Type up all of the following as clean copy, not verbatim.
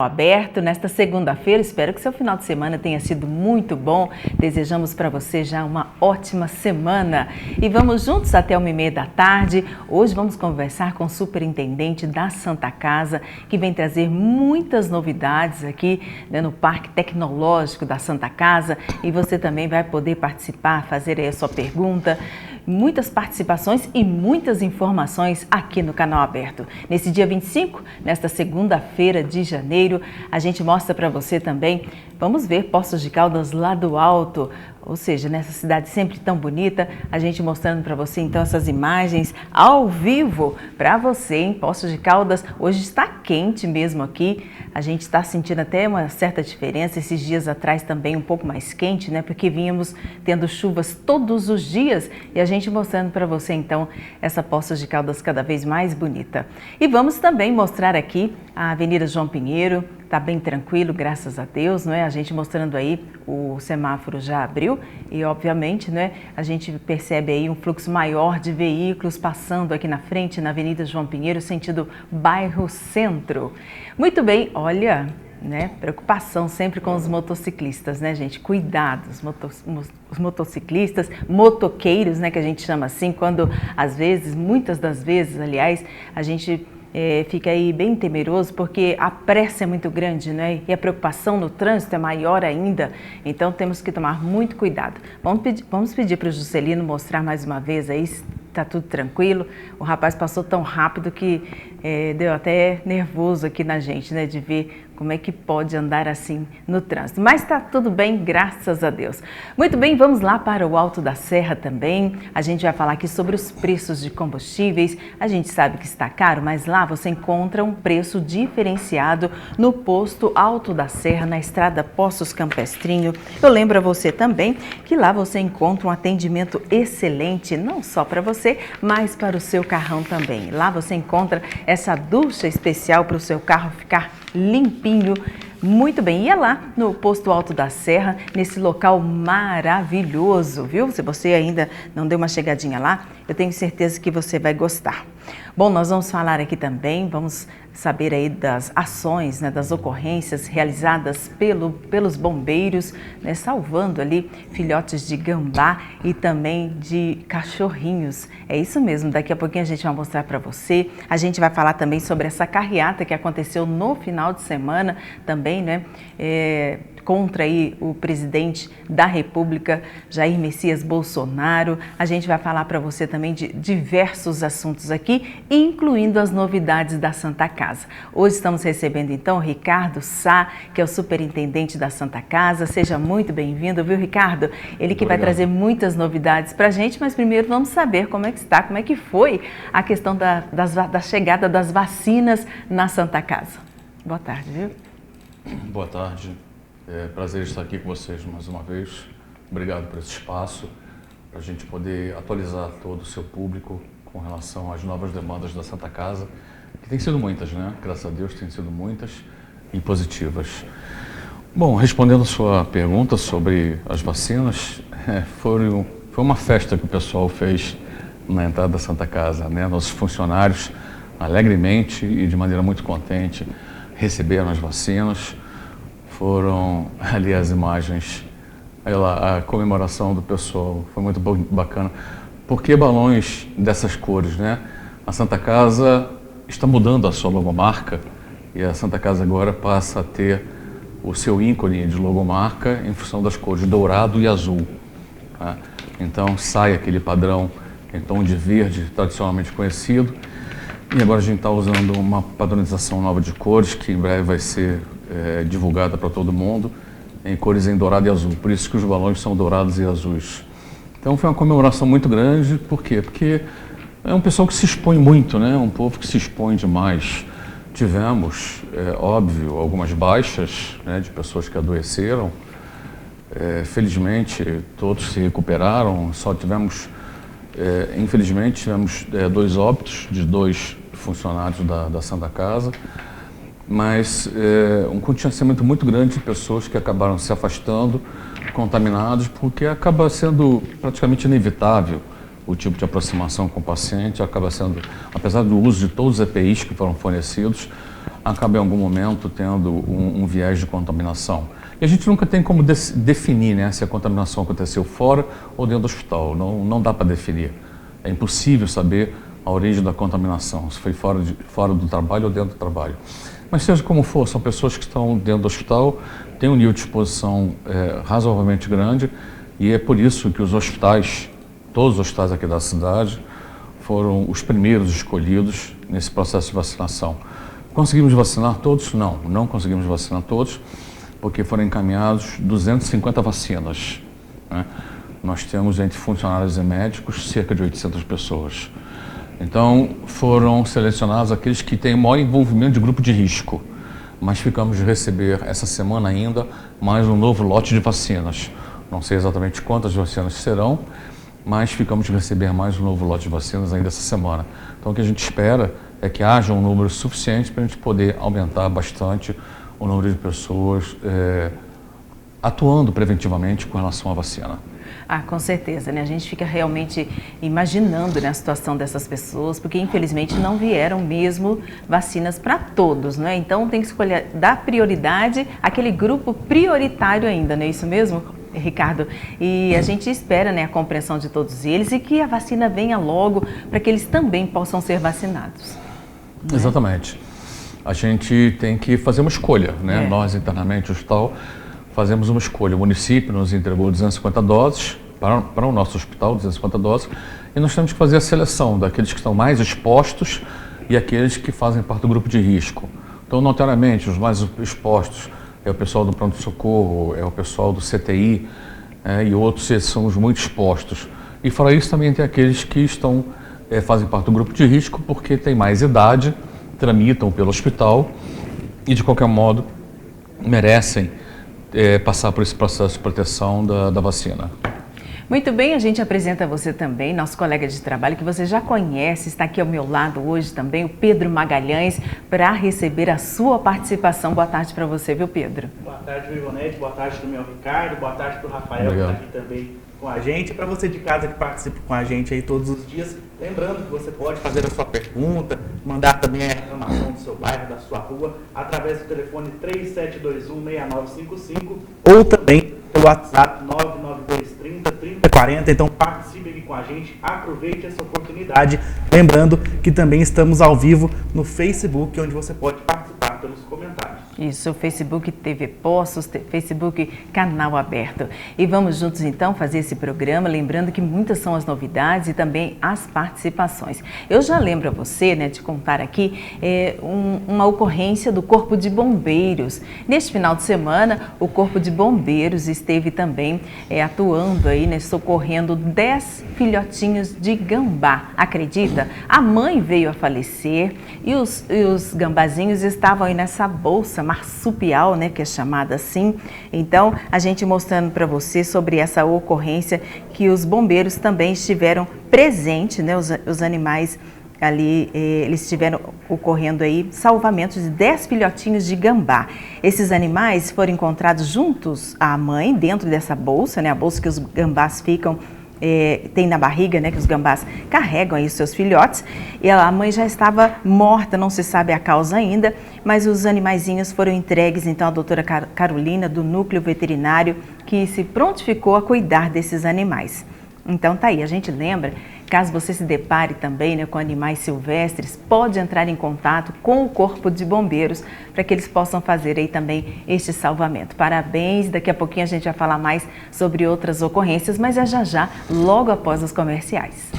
Aberto nesta segunda-feira. Espero que seu final de semana tenha sido muito bom. Desejamos para você já uma ótima semana. E vamos juntos até 1h30 da tarde. Hoje vamos conversar com o superintendente da Santa Casa, que vem trazer muitas novidades aqui, no Parque Tecnológico da Santa Casa. E você também vai poder participar, fazer aí a sua pergunta. Muitas participações e muitas informações aqui no Canal Aberto. Nesse dia 25, nesta segunda-feira de janeiro, a gente mostra para você também, vamos ver Poços de Caldas lá do alto, ou seja, nessa cidade sempre tão bonita, a gente mostrando para você então essas imagens ao vivo para você em Poços de Caldas. Hoje está quente mesmo aqui, a gente está sentindo até uma certa diferença, esses dias atrás também um pouco mais quente, né? Porque vínhamos tendo chuvas todos os dias e a gente mostrando para você então essa Poços de Caldas cada vez mais bonita. E vamos também mostrar aqui a Avenida João Pinheiro. Tá bem tranquilo, graças a Deus, não é? A gente mostrando aí, o semáforo já abriu e, obviamente, né, a gente percebe aí um fluxo maior de veículos passando aqui na frente, na Avenida João Pinheiro, sentido bairro Centro. Muito bem, olha, né, preocupação sempre com os motociclistas, né, gente? Cuidado, os motociclistas, motoqueiros, né, que a gente chama assim, quando às vezes, muitas das vezes, aliás, a gente fica aí bem temeroso porque a pressa é muito grande, né? E a preocupação no trânsito é maior ainda, então temos que tomar muito cuidado. Vamos pedir para o Juscelino mostrar mais uma vez aí, tá tudo tranquilo. O rapaz passou tão rápido que deu até nervoso aqui na gente, né? De ver como é que pode andar assim no trânsito. Mas está tudo bem, graças a Deus. Muito bem, vamos lá para o Alto da Serra também. A gente vai falar aqui sobre os preços de combustíveis. A gente sabe que está caro, mas lá você encontra um preço diferenciado no posto Alto da Serra, na estrada Poços Campestrinho. Eu lembro a você também que lá você encontra um atendimento excelente, não só para você, mas para o seu carrão também. Lá você encontra essa ducha especial para o seu carro ficar limpinho. Muito bem, e é lá no posto Alto da Serra, nesse local maravilhoso, viu? Se você ainda não deu uma chegadinha lá, eu tenho certeza que você vai gostar. Bom, nós vamos falar aqui também, vamos saber aí das ações, né, das ocorrências realizadas pelos bombeiros, né, salvando ali filhotes de gambá e também de cachorrinhos. É isso mesmo, daqui a pouquinho a gente vai mostrar para você. A gente vai falar também sobre essa carreata que aconteceu no final de semana também, né, contra aí o presidente da República, Jair Messias Bolsonaro. A gente vai falar para você também de diversos assuntos aqui, incluindo as novidades da Santa Casa. Hoje estamos recebendo então o Ricardo Sá, que é o superintendente da Santa Casa. Seja muito bem-vindo, viu, Ricardo? Ele que vai trazer muitas novidades para a gente, mas primeiro vamos saber como é que está, como é que foi a questão da chegada das vacinas na Santa Casa. Boa tarde, viu? Boa tarde. É prazer estar aqui com vocês mais uma vez. Obrigado por esse espaço, para a gente poder atualizar todo o seu público com relação às novas demandas da Santa Casa, que tem sido muitas, né? Graças a Deus, tem sido muitas e positivas. Bom, respondendo a sua pergunta sobre as vacinas, foi uma festa que o pessoal fez na entrada da Santa Casa, né? Nossos funcionários, alegremente e de maneira muito contente, receberam as vacinas. Foram ali as imagens, a comemoração do pessoal, foi muito bacana. Por que balões dessas cores, né? A Santa Casa está mudando a sua logomarca e a Santa Casa agora passa a ter o seu ícone de logomarca em função das cores dourado e azul. Tá? Então sai aquele padrão em tom de verde tradicionalmente conhecido e agora a gente está usando uma padronização nova de cores que em breve vai ser divulgada para todo mundo em cores em dourado e azul, por isso que os balões são dourados e azuis. Então foi uma comemoração muito grande, por quê? Porque é um pessoal que se expõe muito, né? Um povo que se expõe demais. Tivemos, óbvio, algumas baixas, né, de pessoas que adoeceram, felizmente todos se recuperaram, só tivemos, infelizmente tivemos 2 óbitos de 2 funcionários da Santa Casa, mas um contingenciamento muito grande de pessoas que acabaram se afastando, contaminados, porque acaba sendo praticamente inevitável o tipo de aproximação com o paciente, acaba sendo, apesar do uso de todos os EPIs que foram fornecidos, acaba em algum momento tendo um viés de contaminação. E a gente nunca tem como definir, né, se a contaminação aconteceu fora ou dentro do hospital. Não dá para definir. É impossível saber a origem da contaminação, se foi fora do trabalho ou dentro do trabalho. Mas seja como for, são pessoas que estão dentro do hospital, têm um nível de exposição razoavelmente grande, e é por isso que os hospitais, todos os hospitais aqui da cidade, foram os primeiros escolhidos nesse processo de vacinação. Conseguimos vacinar todos? Não conseguimos vacinar todos, porque foram encaminhados 250 vacinas, né? Nós temos entre funcionários e médicos cerca de 800 pessoas. Então foram selecionados aqueles que têm maior envolvimento de grupo de risco, mas ficamos de receber essa semana ainda mais um novo lote de vacinas. Não sei exatamente quantas vacinas serão, mas ficamos de receber mais um novo lote de vacinas ainda essa semana. Então o que a gente espera é que haja um número suficiente para a gente poder aumentar bastante o número de pessoas atuando preventivamente com relação à vacina. Com certeza, né? A gente fica realmente imaginando, né, a situação dessas pessoas, porque infelizmente não vieram mesmo vacinas para todos, né? Então tem que escolher, dar prioridade àquele grupo prioritário ainda, não é isso mesmo, Ricardo? E a gente espera, né, a compreensão de todos eles e que a vacina venha logo para que eles também possam ser vacinados. Né? Exatamente. A gente tem que fazer uma escolha, né? Nós internamente, o hospital, fazemos uma escolha. O município nos entregou 250 doses para o nosso hospital, 250 doses, e nós temos que fazer a seleção daqueles que estão mais expostos e aqueles que fazem parte do grupo de risco. Então, notoriamente, os mais expostos é o pessoal do pronto-socorro, é o pessoal do CTI, e outros são os muito expostos. E fora isso, também tem aqueles que fazem parte do grupo de risco porque têm mais idade, tramitam pelo hospital e, de qualquer modo, merecem passar por esse processo de proteção da vacina. Muito bem, a gente apresenta você também, nosso colega de trabalho, que você já conhece, está aqui ao meu lado hoje também, o Pedro Magalhães, para receber a sua participação. Boa tarde para você, viu, Pedro? Boa tarde, Ivonete, boa tarde para o meu Ricardo, boa tarde para o Rafael, Obrigado. que está aqui também com a gente. Para você de casa que participa com a gente aí todos os dias, lembrando que você pode fazer a sua pergunta, mandar também a reclamação do seu bairro, da sua rua, através do telefone 3721-6955 ou também pelo WhatsApp 99230-3040. Então participe aqui com a gente, aproveite essa oportunidade. Lembrando que também estamos ao vivo no Facebook, onde você pode participar pelos comentários. Isso, Facebook TV Poços, Facebook Canal Aberto. E vamos juntos então fazer esse programa, lembrando que muitas são as novidades e também as participações. Eu já lembro a você, né, de contar aqui uma ocorrência do Corpo de Bombeiros. Neste final de semana, o Corpo de Bombeiros esteve também atuando aí, né, socorrendo 10 filhotinhos de gambá. Acredita? A mãe veio a falecer e os gambazinhos estavam aí nessa bolsa marsupial, né, que é chamada assim. Então, a gente mostrando para você sobre essa ocorrência que os bombeiros também estiveram presentes, né, os animais ali, eles estiveram ocorrendo aí salvamentos de 10 filhotinhos de gambá. Esses animais foram encontrados juntos à mãe, dentro dessa bolsa, né, a bolsa que os gambás ficam tem na barriga, né, que os gambás carregam aí os seus filhotes, e a mãe já estava morta, não se sabe a causa ainda, mas os animaizinhos foram entregues então à doutora Carolina, do Núcleo Veterinário, que se prontificou a cuidar desses animais. Então tá aí, a gente lembra, caso você se depare também, né, com animais silvestres, pode entrar em contato com o Corpo de Bombeiros para que eles possam fazer aí também este salvamento. Parabéns, daqui a pouquinho a gente vai falar mais sobre outras ocorrências, mas é já, logo após os comerciais.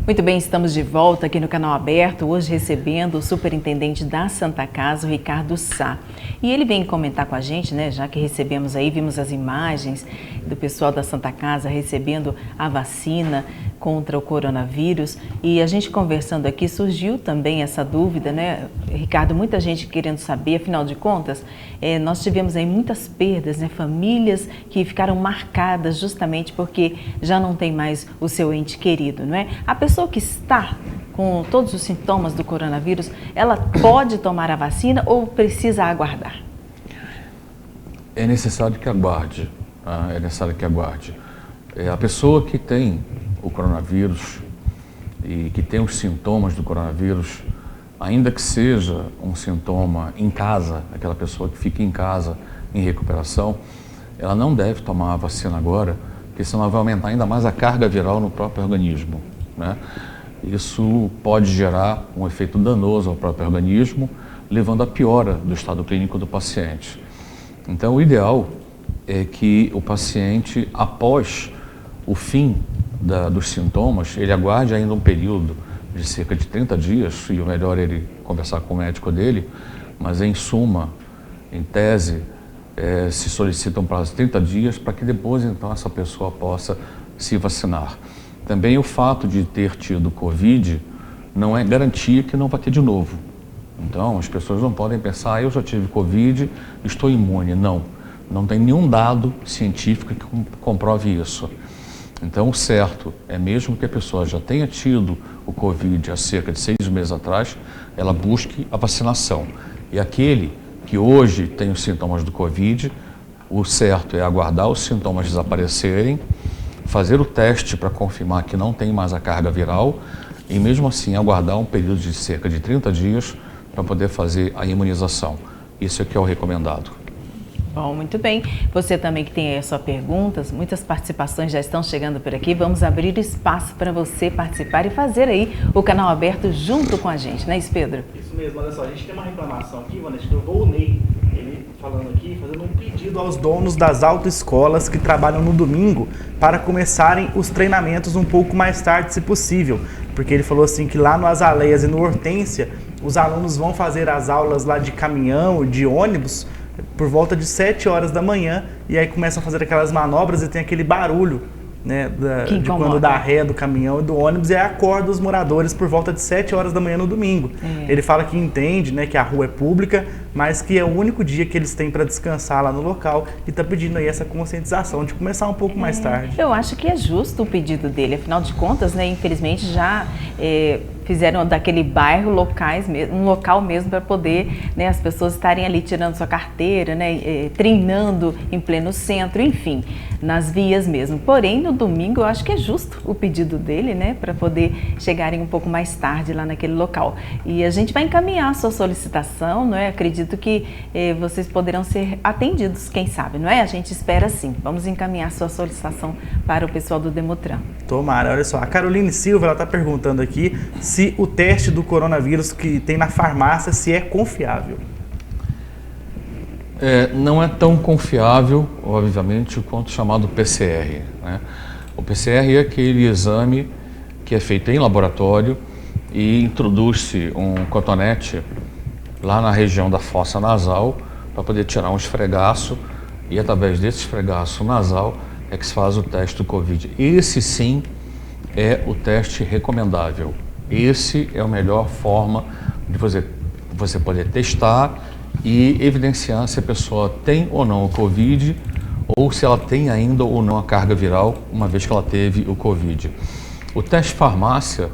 Muito bem, estamos de volta aqui no Canal Aberto, hoje recebendo o superintendente da Santa Casa, o Ricardo Sá. E ele vem comentar com a gente, né, já que recebemos aí, vimos as imagens do pessoal da Santa Casa recebendo a vacina contra o coronavírus, e a gente conversando aqui surgiu também essa dúvida, né, Ricardo, muita gente querendo saber, afinal de contas, nós tivemos aí muitas perdas, né, famílias que ficaram marcadas justamente porque já não tem mais o seu ente querido, não é? A pessoa que está com todos os sintomas do coronavírus, ela pode tomar a vacina ou precisa aguardar? É necessário que aguarde, é necessário que aguarde. A pessoa que tem o coronavírus e que tem os sintomas do coronavírus, ainda que seja um sintoma em casa, aquela pessoa que fica em casa em recuperação, ela não deve tomar a vacina agora, porque senão vai aumentar ainda mais a carga viral no próprio organismo, né? Isso pode gerar um efeito danoso ao próprio organismo, levando à piora do estado clínico do paciente. Então, o ideal é que o paciente, após o fim dos sintomas, ele aguarde ainda um período de cerca de 30 dias, e o melhor é ele conversar com o médico dele, mas em suma, em tese, se solicita um prazo de 30 dias para que depois, então, essa pessoa possa se vacinar. Também o fato de ter tido Covid não é garantia que não vai ter de novo. Então, as pessoas não podem pensar, eu já tive Covid, estou imune. Não, não tem nenhum dado científico que comprove isso. Então, o certo é mesmo que a pessoa já tenha tido o Covid há cerca de 6 meses atrás, ela busque a vacinação. E aquele que hoje tem os sintomas do Covid, o certo é aguardar os sintomas desaparecerem, fazer o teste para confirmar que não tem mais a carga viral e mesmo assim aguardar um período de cerca de 30 dias para poder fazer a imunização. Isso é que é o recomendado. Bom, muito bem. Você também que tem aí as suas perguntas, muitas participações já estão chegando por aqui. Vamos abrir espaço para você participar e fazer aí o canal aberto junto com a gente, não é isso, Pedro? Isso mesmo, olha só, a gente tem uma reclamação aqui, Vanessa, do Volney, ele falando aqui, fazendo um pedido aos donos das autoescolas que trabalham no domingo para começarem os treinamentos um pouco mais tarde, se possível. Porque ele falou assim que lá no Azaleias e no Hortência, os alunos vão fazer as aulas lá de caminhão, de ônibus, por volta de 7 horas da manhã, e aí começam a fazer aquelas manobras e tem aquele barulho, né, de quando dá ré do caminhão e do ônibus, e aí acorda os moradores por volta de 7 horas da manhã no domingo. Ele fala que entende, né, que a rua é pública, mas que é o único dia que eles têm para descansar lá no local, e está pedindo aí essa conscientização de começar um pouco mais tarde. Eu acho que é justo o pedido dele, afinal de contas, né, infelizmente já fizeram daquele bairro um local mesmo para poder, né, as pessoas estarem ali tirando sua carteira, né, treinando em pleno centro, enfim, nas vias mesmo. Porém, no domingo eu acho que é justo o pedido dele, né, para poder chegarem um pouco mais tarde lá naquele local. E a gente vai encaminhar a sua solicitação, não é? Acredito que vocês poderão ser atendidos, quem sabe, não é? A gente espera sim. Vamos encaminhar a sua solicitação para o pessoal do Demutran. Tomara, olha só, a Caroline Silva, ela está perguntando aqui se o teste do coronavírus que tem na farmácia, se é confiável. Não é tão confiável, obviamente, quanto o chamado PCR, né? O PCR é aquele exame que é feito em laboratório e introduz-se um cotonete lá na região da fossa nasal para poder tirar um esfregaço e através desse esfregaço nasal é que se faz o teste do Covid. Esse sim é o teste recomendável. Esse é a melhor forma de você poder testar e evidenciar se a pessoa tem ou não o Covid ou se ela tem ainda ou não a carga viral, uma vez que ela teve o Covid. O teste farmácia,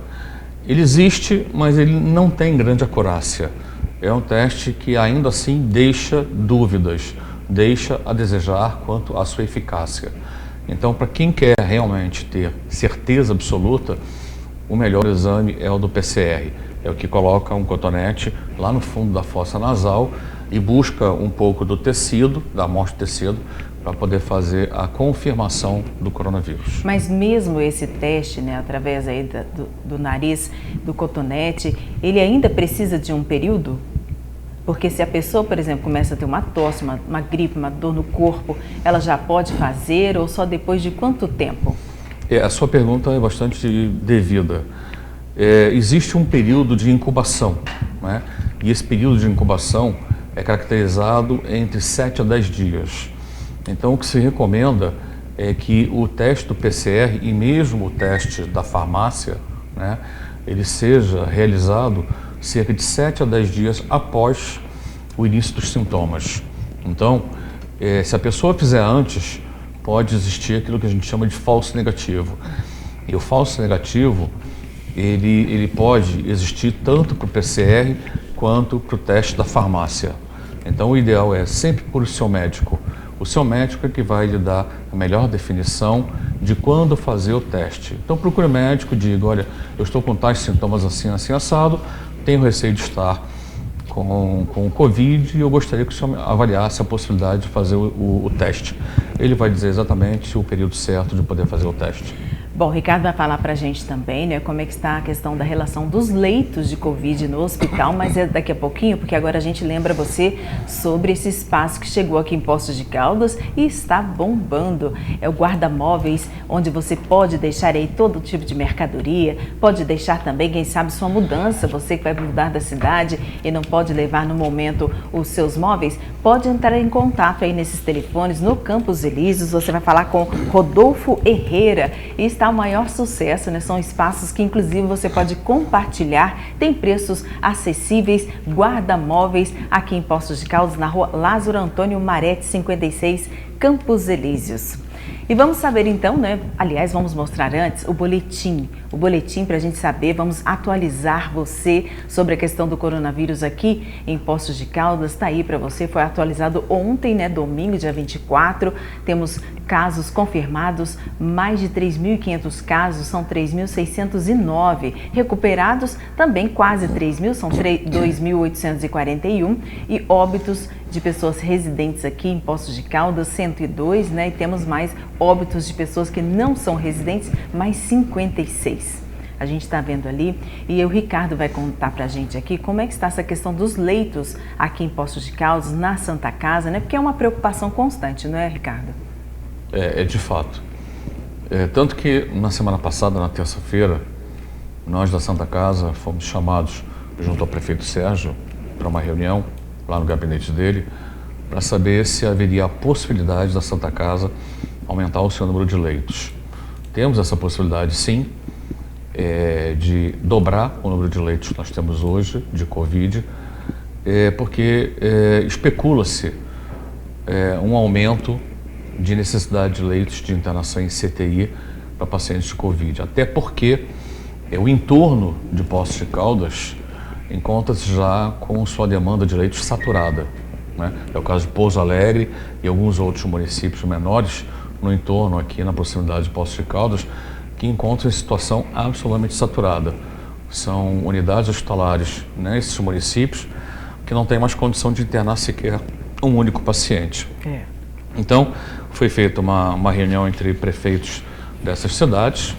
ele existe, mas ele não tem grande acurácia. É um teste que ainda assim deixa dúvidas, deixa a desejar quanto à sua eficácia. Então, para quem quer realmente ter certeza absoluta, o melhor exame é o do PCR. É o que coloca um cotonete lá no fundo da fossa nasal e busca um pouco do tecido, da amostra de tecido, para poder fazer a confirmação do coronavírus. Mas mesmo esse teste, né, através aí do nariz, do cotonete, ele ainda precisa de um período? Porque se a pessoa, por exemplo, começa a ter uma tosse, uma gripe, uma dor no corpo, ela já pode fazer ou só depois de quanto tempo? A sua pergunta é bastante devida. Existe um período de incubação, né? E esse período de incubação é caracterizado entre 7 a 10 dias. Então, o que se recomenda é que o teste do PCR e mesmo o teste da farmácia, né, ele seja realizado cerca de 7 a 10 dias após o início dos sintomas. Então, se a pessoa fizer antes, pode existir aquilo que a gente chama de falso negativo. E o falso negativo, ele pode existir tanto para o PCR quanto para o teste da farmácia. Então, o ideal é sempre por o seu médico. O seu médico é que vai lhe dar a melhor definição de quando fazer o teste. Então procure o médico, diga, olha, eu estou com tais sintomas assim, assim, assado, tenho receio de estar com o Covid e eu gostaria que o senhor avaliasse a possibilidade de fazer o teste. Ele vai dizer exatamente o período certo de poder fazer o teste. Bom, o Ricardo vai falar para a gente também, né, como é que está a questão da relação dos leitos de Covid no hospital, mas é daqui a pouquinho, porque agora a gente lembra você sobre esse espaço que chegou aqui em Poços de Caldas e está bombando. É o guarda-móveis, onde você pode deixar aí todo tipo de mercadoria, pode deixar também, quem sabe, sua mudança, você que vai mudar da cidade e não pode levar no momento os seus móveis, pode entrar em contato aí nesses telefones no Campos Elíseos, você vai falar com Rodolfo Herrera e está o maior sucesso, né? São espaços que inclusive você pode compartilhar, tem preços acessíveis, guarda-móveis aqui em Poços de Caldas, na rua Lázaro Antônio Marete 56, Campos Elíseos. E vamos saber então, né? Aliás, vamos mostrar antes o boletim para a gente saber, vamos atualizar você sobre a questão do coronavírus aqui em Poços de Caldas. Está aí para você, foi atualizado ontem, né? Domingo, dia 24. Temos casos confirmados, mais de 3.500 casos, são 3.609. Recuperados, também quase 3.000, são 2.841. E óbitos de pessoas residentes aqui em Poços de Caldas, 102, né? E temos mais óbitos de pessoas que não são residentes, mais 56. A gente está vendo ali e o Ricardo vai contar para a gente aqui como é que está essa questão dos leitos aqui em Poços de Caldas, na Santa Casa, né? Porque é uma preocupação constante, não é, Ricardo? É de fato. Tanto que na semana passada, na terça-feira, nós da Santa Casa fomos chamados junto ao prefeito Sérgio para uma reunião lá no gabinete dele para saber se haveria a possibilidade da Santa Casa aumentar o seu número de leitos. Temos essa possibilidade, sim, de dobrar o número de leitos que nós temos hoje de Covid, porque especula-se um aumento de necessidade de leitos de internação em CTI para pacientes de Covid, até porque o entorno de Poços de Caldas encontra-se já com sua demanda de leitos saturada, né? É o caso de Pouso Alegre e alguns outros municípios menores no entorno, aqui na proximidade de Poços de Caldas, que encontram em situação absolutamente saturada. São unidades hospitalares nesses municípios que não têm mais condição de internar sequer um único paciente. Então, foi feita uma reunião entre prefeitos dessas cidades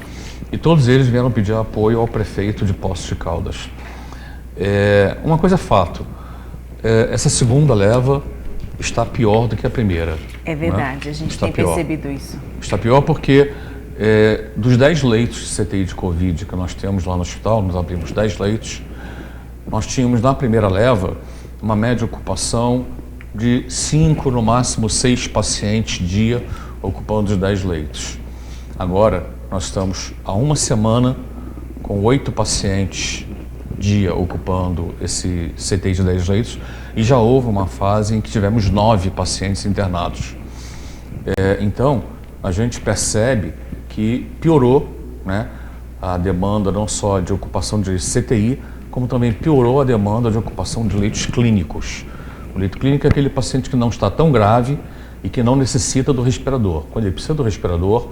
e todos eles vieram pedir apoio ao prefeito de Poços de Caldas. Uma coisa é fato, essa segunda leva está pior do que a primeira. É verdade, né? A gente está tem percebido isso. Está pior porque dos 10 leitos de CTI de Covid que nós temos lá no hospital, nós abrimos 10 leitos, nós tínhamos na primeira leva uma média de ocupação de 5, no máximo 6 pacientes dia ocupando os 10 leitos. Agora, nós estamos há uma semana com 8 pacientes dia ocupando esse CTI de 10 leitos e já houve uma fase em que tivemos 9 pacientes internados. Então, a gente percebe que piorou, né, a demanda não só de ocupação de CTI, como também piorou a demanda de ocupação de leitos clínicos. O leito clínico é aquele paciente que não está tão grave e que não necessita do respirador. Quando ele precisa do respirador,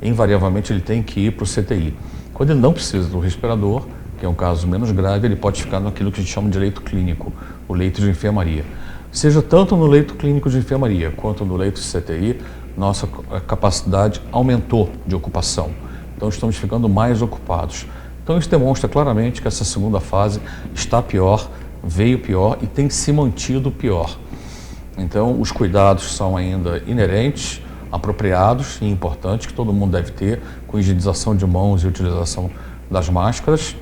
invariavelmente ele tem que ir para o CTI. Quando ele não precisa do respirador, que é um caso menos grave, ele pode ficar naquilo que a gente chama de leito clínico, o leito de enfermaria. Seja tanto no leito clínico de enfermaria quanto no leito de CTI, nossa capacidade aumentou de ocupação. Então estamos ficando mais ocupados. Então isso demonstra claramente que essa segunda fase está pior, veio pior e tem se mantido pior. Então os cuidados são ainda inerentes, apropriados e importantes, que todo mundo deve ter, com higienização de mãos e utilização das máscaras.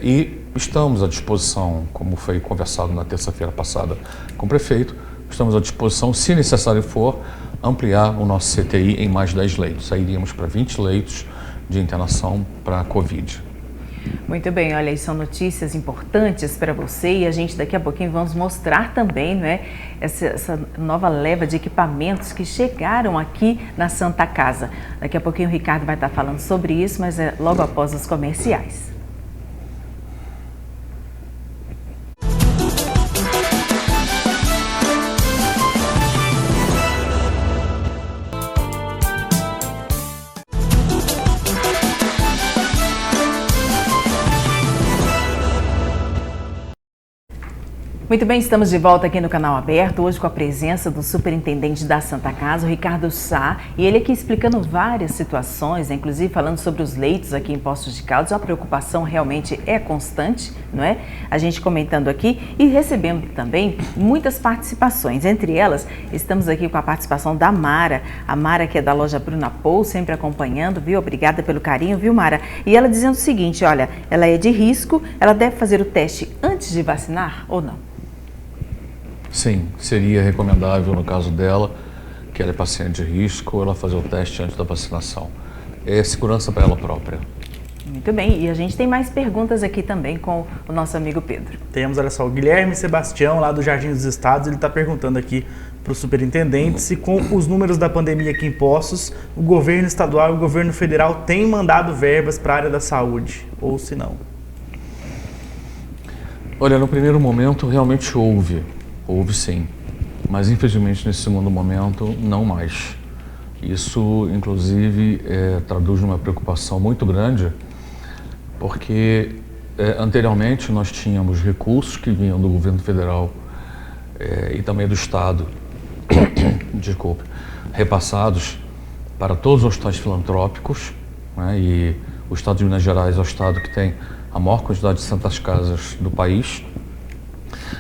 E estamos à disposição, como foi conversado na terça-feira passada com o prefeito, estamos à disposição, se necessário for, ampliar o nosso CTI em mais 10 leitos. Aí iríamos para 20 leitos de internação para a Covid. Muito bem, olha, aí são notícias importantes para você e a gente daqui a pouquinho vamos mostrar também, né, essa nova leva de equipamentos que chegaram aqui na Santa Casa. Daqui a pouquinho o Ricardo vai estar falando sobre isso, mas é logo após os comerciais. Muito bem, estamos de volta aqui no Canal Aberto, hoje com a presença do superintendente da Santa Casa, o Ricardo Sá, e ele aqui explicando várias situações, inclusive falando sobre os leitos aqui em Poços de Caldas. A preocupação realmente é constante, não é? A gente comentando aqui e recebendo também muitas participações, entre elas estamos aqui com a participação da Mara, a Mara que é da loja Bruna Pou, sempre acompanhando, viu? Obrigada pelo carinho, viu, Mara? E ela dizendo o seguinte, olha, ela é de risco, ela deve fazer o teste antes de vacinar ou não? Sim, seria recomendável no caso dela, que ela é paciente de risco, ela fazer o teste antes da vacinação. É segurança para ela própria. Muito bem, e a gente tem mais perguntas aqui também com o nosso amigo Pedro. Temos, olha só, o Guilherme Sebastião, lá do Jardim dos Estados, ele está perguntando aqui para o superintendente se com os números da pandemia aqui em Poços, o governo estadual e o governo federal têm mandado verbas para a área da saúde, ou se não. Olha, no primeiro momento realmente houve sim, mas infelizmente nesse segundo momento não mais. Isso inclusive traduz numa preocupação muito grande, porque anteriormente nós tínhamos recursos que vinham do governo federal e também do estado, desculpe, repassados para todos os hospitais filantrópicos, né? E o estado de Minas Gerais é o estado que tem a maior quantidade de santas casas do país.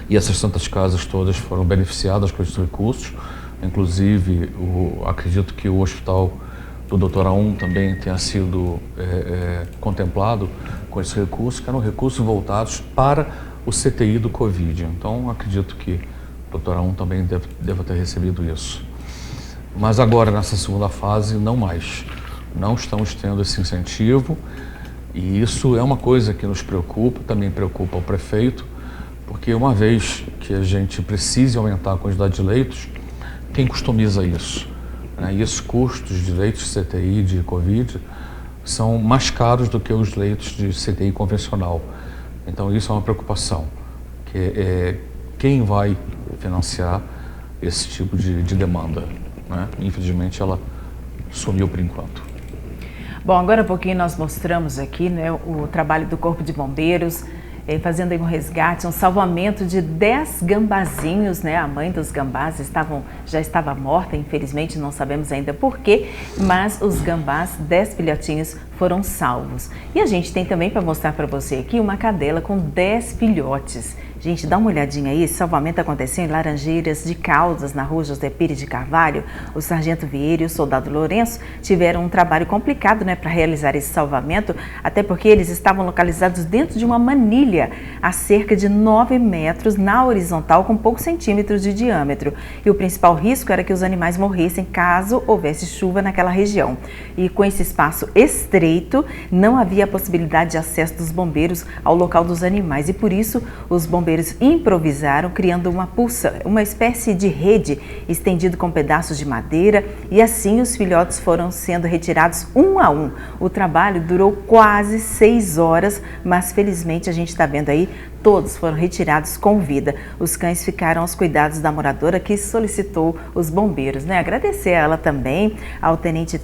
E essas santas casas todas foram beneficiadas com esses recursos, inclusive acredito que o hospital do Dr. Aum também tenha sido contemplado com esses recursos, que eram recursos voltados para o CTI do Covid. Então acredito que o Dr. Aum também deva ter recebido isso. Mas agora, nessa segunda fase, não mais. Não estamos tendo esse incentivo e isso é uma coisa que nos preocupa, também preocupa o prefeito, porque uma vez que a gente precise aumentar a quantidade de leitos, quem customiza isso? E esses custos de leitos de CTI de Covid são mais caros do que os leitos de CTI convencional. Então isso é uma preocupação, que quem vai financiar esse tipo de demanda, né? Infelizmente ela sumiu por enquanto. Bom, agora há pouquinho nós mostramos aqui, né, o trabalho do Corpo de Bombeiros, fazendo aí um resgate, um salvamento de 10 gambazinhos, né? A mãe dos gambás já estava morta, infelizmente, não sabemos ainda por quê, mas os gambás, 10 filhotinhos, foram salvos. E a gente tem também para mostrar para você aqui uma cadela com 10 filhotes. Gente, dá uma olhadinha aí, esse salvamento aconteceu em Laranjeiras de Caldas, na rua José Pires de Carvalho. O sargento Vieira e o soldado Lourenço tiveram um trabalho complicado, né, para realizar esse salvamento, até porque eles estavam localizados dentro de uma manilha a cerca de 9 metros na horizontal, com poucos centímetros de diâmetro. E o principal risco era que os animais morressem caso houvesse chuva naquela região. E com esse espaço estreito, não havia a possibilidade de acesso dos bombeiros ao local dos animais e por isso os bombeiros improvisaram, criando uma pulsa, uma espécie de rede estendido com pedaços de madeira e assim os filhotes foram sendo retirados um a um. O trabalho durou quase 6 horas, mas felizmente a gente está vendo aí, todos foram retirados com vida. Os cães ficaram aos cuidados da moradora que solicitou os bombeiros, né? Agradecer a ela também, ao tenente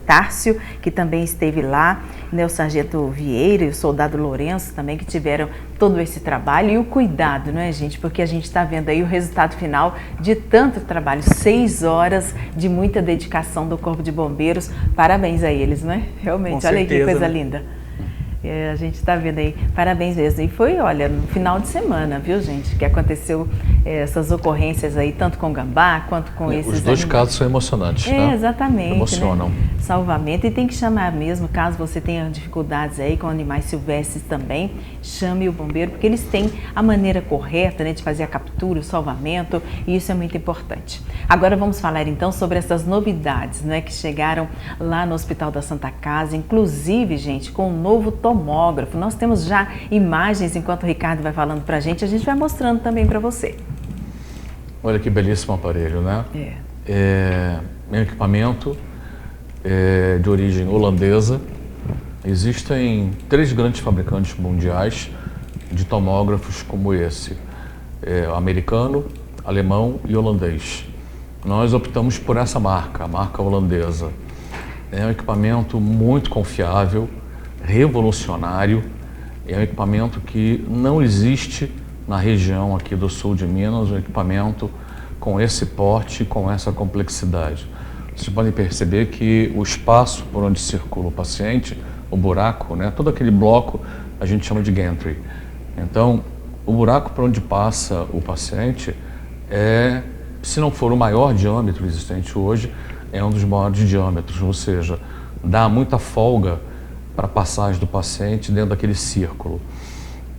Tárcio, que também esteve lá, né? O sargento Vieira e o soldado Lourenço também, que tiveram todo esse trabalho e o cuidado, não é, gente? Porque a gente está vendo aí o resultado final de tanto trabalho, 6 horas de muita dedicação do Corpo de Bombeiros. Parabéns a eles, né? Realmente, Com olha certeza, aí que coisa né? linda. A gente está vendo aí, parabéns mesmo. E foi, olha, no final de semana, viu, gente, que aconteceu essas ocorrências aí, tanto com o gambá quanto com esses Os dois animais. casos são emocionantes, né? Exatamente. Emocionam. Né? Salvamento, e tem que chamar mesmo, caso você tenha dificuldades aí com animais silvestres também, chame o bombeiro, porque eles têm a maneira correta, né, de fazer a captura, o salvamento, e isso é muito importante. Agora vamos falar então sobre essas novidades, né, que chegaram lá no Hospital da Santa Casa, inclusive, gente, com um novo tomógrafo. Nós temos já imagens, enquanto o Ricardo vai falando pra gente, a gente vai mostrando também para você. Olha que belíssimo aparelho, né? É um equipamento de origem holandesa. Existem 3 grandes fabricantes mundiais de tomógrafos como esse, americano, alemão e holandês. Nós optamos por essa marca, a marca holandesa. É um equipamento muito confiável, revolucionário, é um equipamento que não existe na região aqui do sul de Minas um equipamento com esse porte e com essa complexidade. Vocês podem perceber que o espaço por onde circula o paciente, o buraco, né, todo aquele bloco a gente chama de gantry. Então, o buraco por onde passa o paciente é, se não for o maior diâmetro existente hoje, é um dos maiores diâmetros, ou seja, dá muita folga para a passagem do paciente dentro daquele círculo.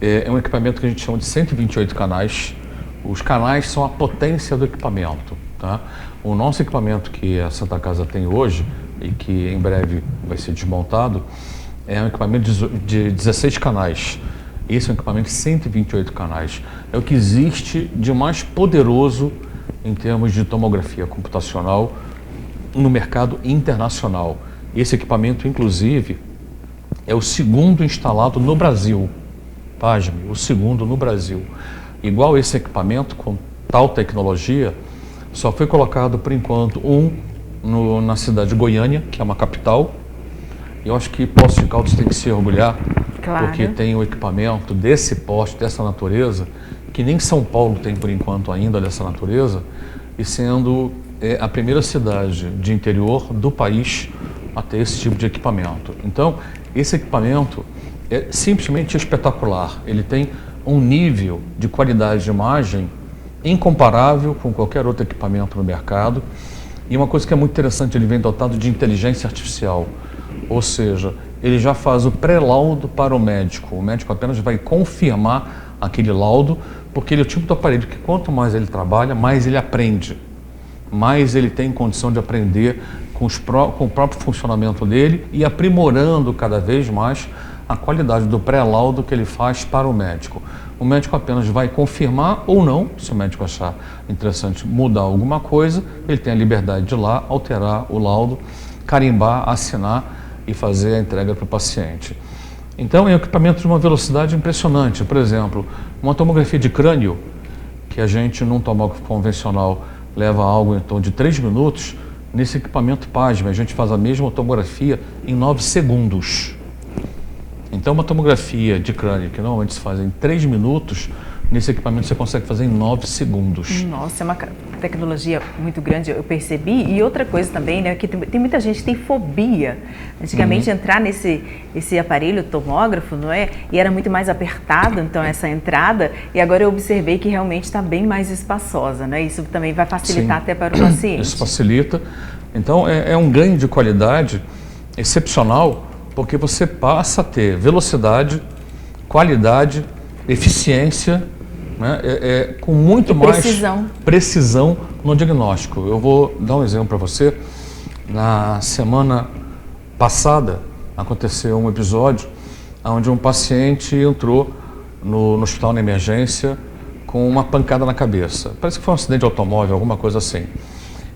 É um equipamento que a gente chama de 128 canais. Os canais são a potência do equipamento, tá? O nosso equipamento que a Santa Casa tem hoje e que em breve vai ser desmontado é um equipamento de 16 canais. Esse é um equipamento de 128 canais. É o que existe de mais poderoso em termos de tomografia computacional no mercado internacional. Esse equipamento, inclusive, é o segundo instalado no Brasil. Pasme, o segundo no Brasil. Igual esse equipamento, com tal tecnologia, só foi colocado, por enquanto, na cidade de Goiânia, que é uma capital. Eu acho que Poços de Caldas tem que se orgulhar, claro, porque tem um equipamento desse porte, dessa natureza, que nem São Paulo tem, por enquanto, ainda dessa natureza, e sendo a primeira cidade de interior do país a ter esse tipo de equipamento. Então, esse equipamento é simplesmente espetacular. Ele tem um nível de qualidade de imagem incomparável com qualquer outro equipamento no mercado. E uma coisa que é muito interessante, ele vem dotado de inteligência artificial. Ou seja, ele já faz o pré-laudo para o médico. O médico apenas vai confirmar aquele laudo, porque ele é o tipo de aparelho que quanto mais ele trabalha, mais ele aprende. Mais ele tem condição de aprender com o próprio funcionamento dele e aprimorando cada vez mais a qualidade do pré-laudo que ele faz para o médico. O médico apenas vai confirmar ou não, se o médico achar interessante mudar alguma coisa, ele tem a liberdade de ir lá, alterar o laudo, carimbar, assinar e fazer a entrega para o paciente. Então, é um equipamento de uma velocidade impressionante. Por exemplo, uma tomografia de crânio, que a gente num tomógrafo convencional leva algo em torno de 3 minutos, nesse equipamento PASME a gente faz a mesma tomografia em 9 segundos. Então, uma tomografia de crânio que normalmente se faz em 3 minutos, nesse equipamento você consegue fazer em 9 segundos. Nossa, é uma tecnologia muito grande, eu percebi. E outra coisa também, né, que tem muita gente que tem fobia. Antigamente, entrar nesse aparelho tomógrafo, não é? E era muito mais apertado, então, essa entrada. E agora eu observei que realmente está bem mais espaçosa, né? Isso também vai facilitar até para o paciente. Isso facilita. Então, é um ganho de qualidade excepcional, porque você passa a ter velocidade, qualidade, eficiência, né, com muito mais precisão no diagnóstico. Eu vou dar um exemplo para você. Na semana passada aconteceu um episódio onde um paciente entrou no hospital na emergência com uma pancada na cabeça. Parece que foi um acidente de automóvel, alguma coisa assim.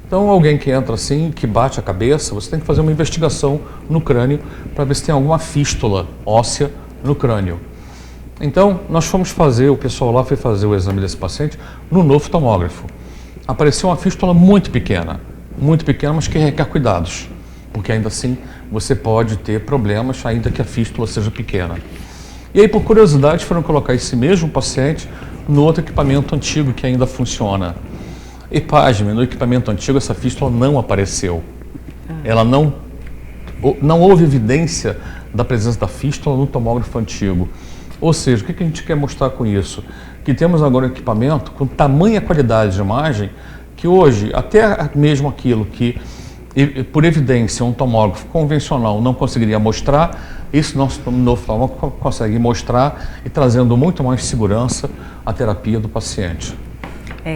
Então, alguém que entra assim, que bate a cabeça, você tem que fazer uma investigação no crânio para ver se tem alguma fístula óssea no crânio. Então, nós fomos fazer, o pessoal lá foi fazer o exame desse paciente no novo tomógrafo. Apareceu uma fístula muito pequena, mas que requer cuidados, porque ainda assim você pode ter problemas ainda que a fístula seja pequena. E aí, por curiosidade, foram colocar esse mesmo paciente no outro equipamento antigo que ainda funciona. E pasme, no equipamento antigo essa fístula não apareceu. Ela não houve evidência da presença da fístula no tomógrafo antigo. Ou seja, o que a gente quer mostrar com isso? Que temos agora um equipamento com tamanha qualidade de imagem que hoje, até mesmo aquilo que, por evidência, um tomógrafo convencional não conseguiria mostrar, isso nosso novo tomógrafo consegue mostrar e trazendo muito mais segurança à terapia do paciente.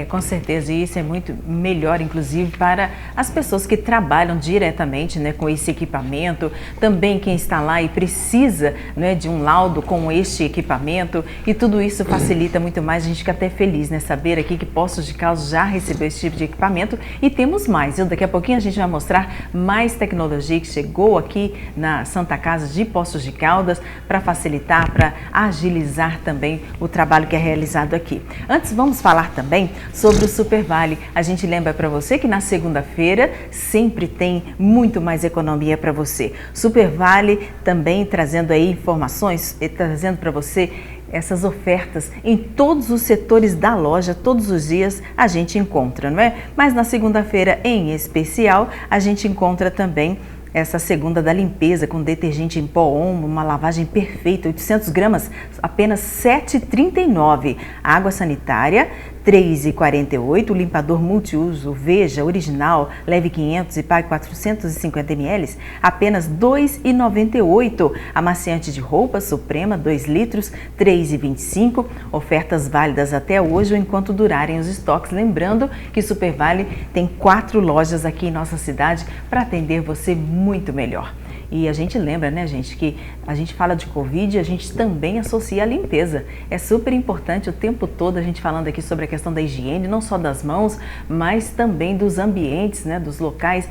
Com certeza, e isso é muito melhor, inclusive, para as pessoas que trabalham diretamente, né, com esse equipamento, também quem está lá e precisa, né, de um laudo com este equipamento, e tudo isso facilita muito mais. A gente fica até feliz, né, saber aqui que Poços de Caldas já recebeu esse tipo de equipamento e temos mais. Daqui a pouquinho a gente vai mostrar mais tecnologia que chegou aqui na Santa Casa de Poços de Caldas para facilitar, para agilizar também o trabalho que é realizado aqui. Antes, vamos falar também sobre o Super Vale. A gente lembra para você que na segunda-feira sempre tem muito mais economia para você. Super Vale também trazendo aí informações, trazendo para você essas ofertas em todos os setores da loja, todos os dias a gente encontra, não é? Mas na segunda-feira, em especial, a gente encontra também essa segunda da limpeza com detergente em pó Omo, uma lavagem perfeita, 800 gramas, apenas R$ 7,39. Água sanitária, R$ 3,48. O limpador multiuso Veja Original, leve 500 e pague 450 ml, apenas R$ 2,98. Amaciante de roupa Suprema, 2 litros, R$ 3,25. Ofertas válidas até hoje ou enquanto durarem os estoques. Lembrando que Supervale tem 4 lojas aqui em nossa cidade para atender você muito melhor. E a gente lembra, né, gente, que a gente fala de Covid e a gente também associa a limpeza. É super importante o tempo todo a gente falando aqui sobre a questão da higiene, não só das mãos, mas também dos ambientes, né, dos locais,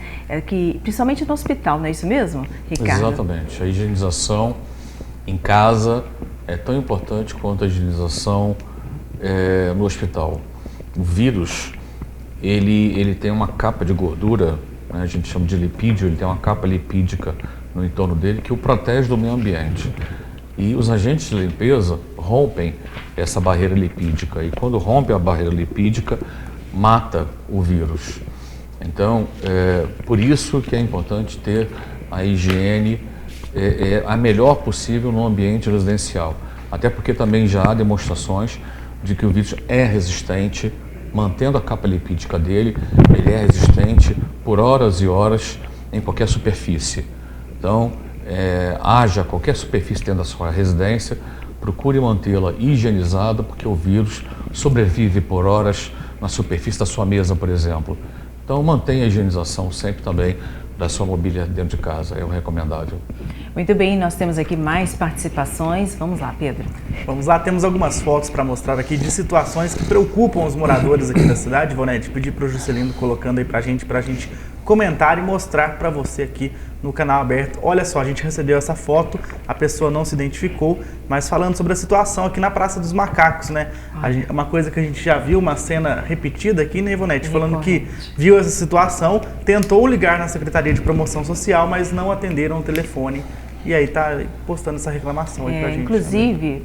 que, principalmente no hospital, não é isso mesmo, Ricardo? Exatamente. A higienização em casa é tão importante quanto a higienização no hospital. O vírus, ele tem uma capa de gordura, né, a gente chama de lipídio, ele tem uma capa lipídica no entorno dele que o protege do meio ambiente. E os agentes de limpeza rompem essa barreira lipídica. E quando rompe a barreira lipídica, mata o vírus. Então, por isso que é importante ter a higiene a melhor possível no ambiente residencial. Até porque também já há demonstrações de que o vírus é resistente, mantendo a capa lipídica dele, ele é resistente por horas e horas em qualquer superfície. Então, haja qualquer superfície dentro da sua residência, procure mantê-la higienizada, porque o vírus sobrevive por horas na superfície da sua mesa, por exemplo. Então, mantenha a higienização sempre também da sua mobília dentro de casa, é o recomendável. Muito bem, nós temos aqui mais participações. Vamos lá, Pedro. Vamos lá, temos algumas fotos para mostrar aqui de situações que preocupam os moradores aqui da cidade. Ivonete, pedir para o Juscelino colocando aí para a gente comentar e mostrar para você aqui no canal aberto. Olha só, a gente recebeu essa foto, a pessoa não se identificou, mas falando sobre a situação aqui na Praça dos Macacos, né? Uma coisa que a gente já viu, uma cena repetida aqui, né, Ivonete? Falando que viu essa situação, tentou ligar na Secretaria de Promoção Social, mas não atenderam o telefone. E aí tá postando essa reclamação aí pra gente. Inclusive,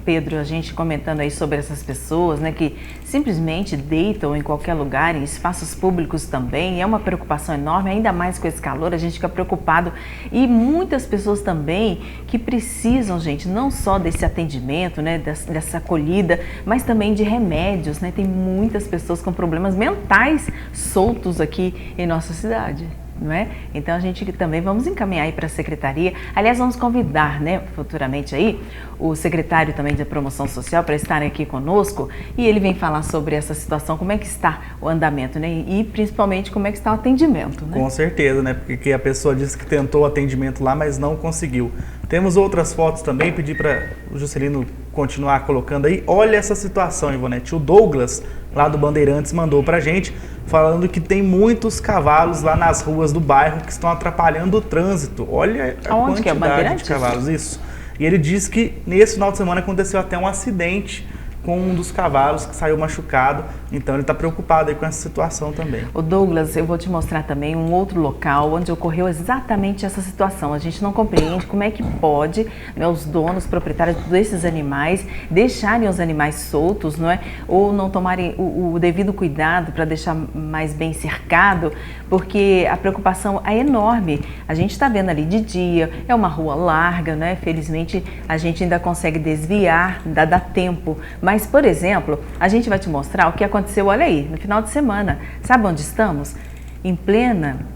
Pedro, a gente comentando aí sobre essas pessoas, né, que simplesmente deitam em qualquer lugar, em espaços públicos também, é uma preocupação enorme, ainda mais com esse calor, a gente fica preocupado. E muitas pessoas também que precisam, gente, não só desse atendimento, né, dessa acolhida, mas também de remédios, né, tem muitas pessoas com problemas mentais soltos aqui em nossa cidade. Não é? Então a gente também vamos encaminhar aí para a secretaria. Aliás, vamos convidar, né, futuramente aí o secretário também de Promoção Social para estarem aqui conosco e ele vem falar sobre essa situação, como é que está o andamento, né, e principalmente como é que está o atendimento, né? Com certeza, né, porque a pessoa disse que tentou o atendimento lá, mas não conseguiu. Temos outras fotos também, pedir para o Juscelino continuar colocando aí. Olha essa situação, Ivonete. O Douglas, lá do Bandeirantes, mandou pra gente, falando que tem muitos cavalos lá nas ruas do bairro que estão atrapalhando o trânsito. Olha a quantidade de cavalos, isso. E ele disse que nesse final de semana aconteceu até um acidente com um dos cavalos que saiu machucado, então ele está preocupado aí com essa situação também. O Douglas, eu vou te mostrar também um outro local onde ocorreu exatamente essa situação. A gente não compreende como é que pode, né, os donos, proprietários desses animais, deixarem os animais soltos, não é? Ou não tomarem o devido cuidado para deixar mais bem cercado, porque a preocupação é enorme. A gente está vendo ali de dia, é uma rua larga, né? Felizmente a gente ainda consegue desviar, ainda dá tempo, mas, por exemplo, a gente vai te mostrar o que aconteceu, olha aí, no final de semana. Sabe onde estamos? Em plena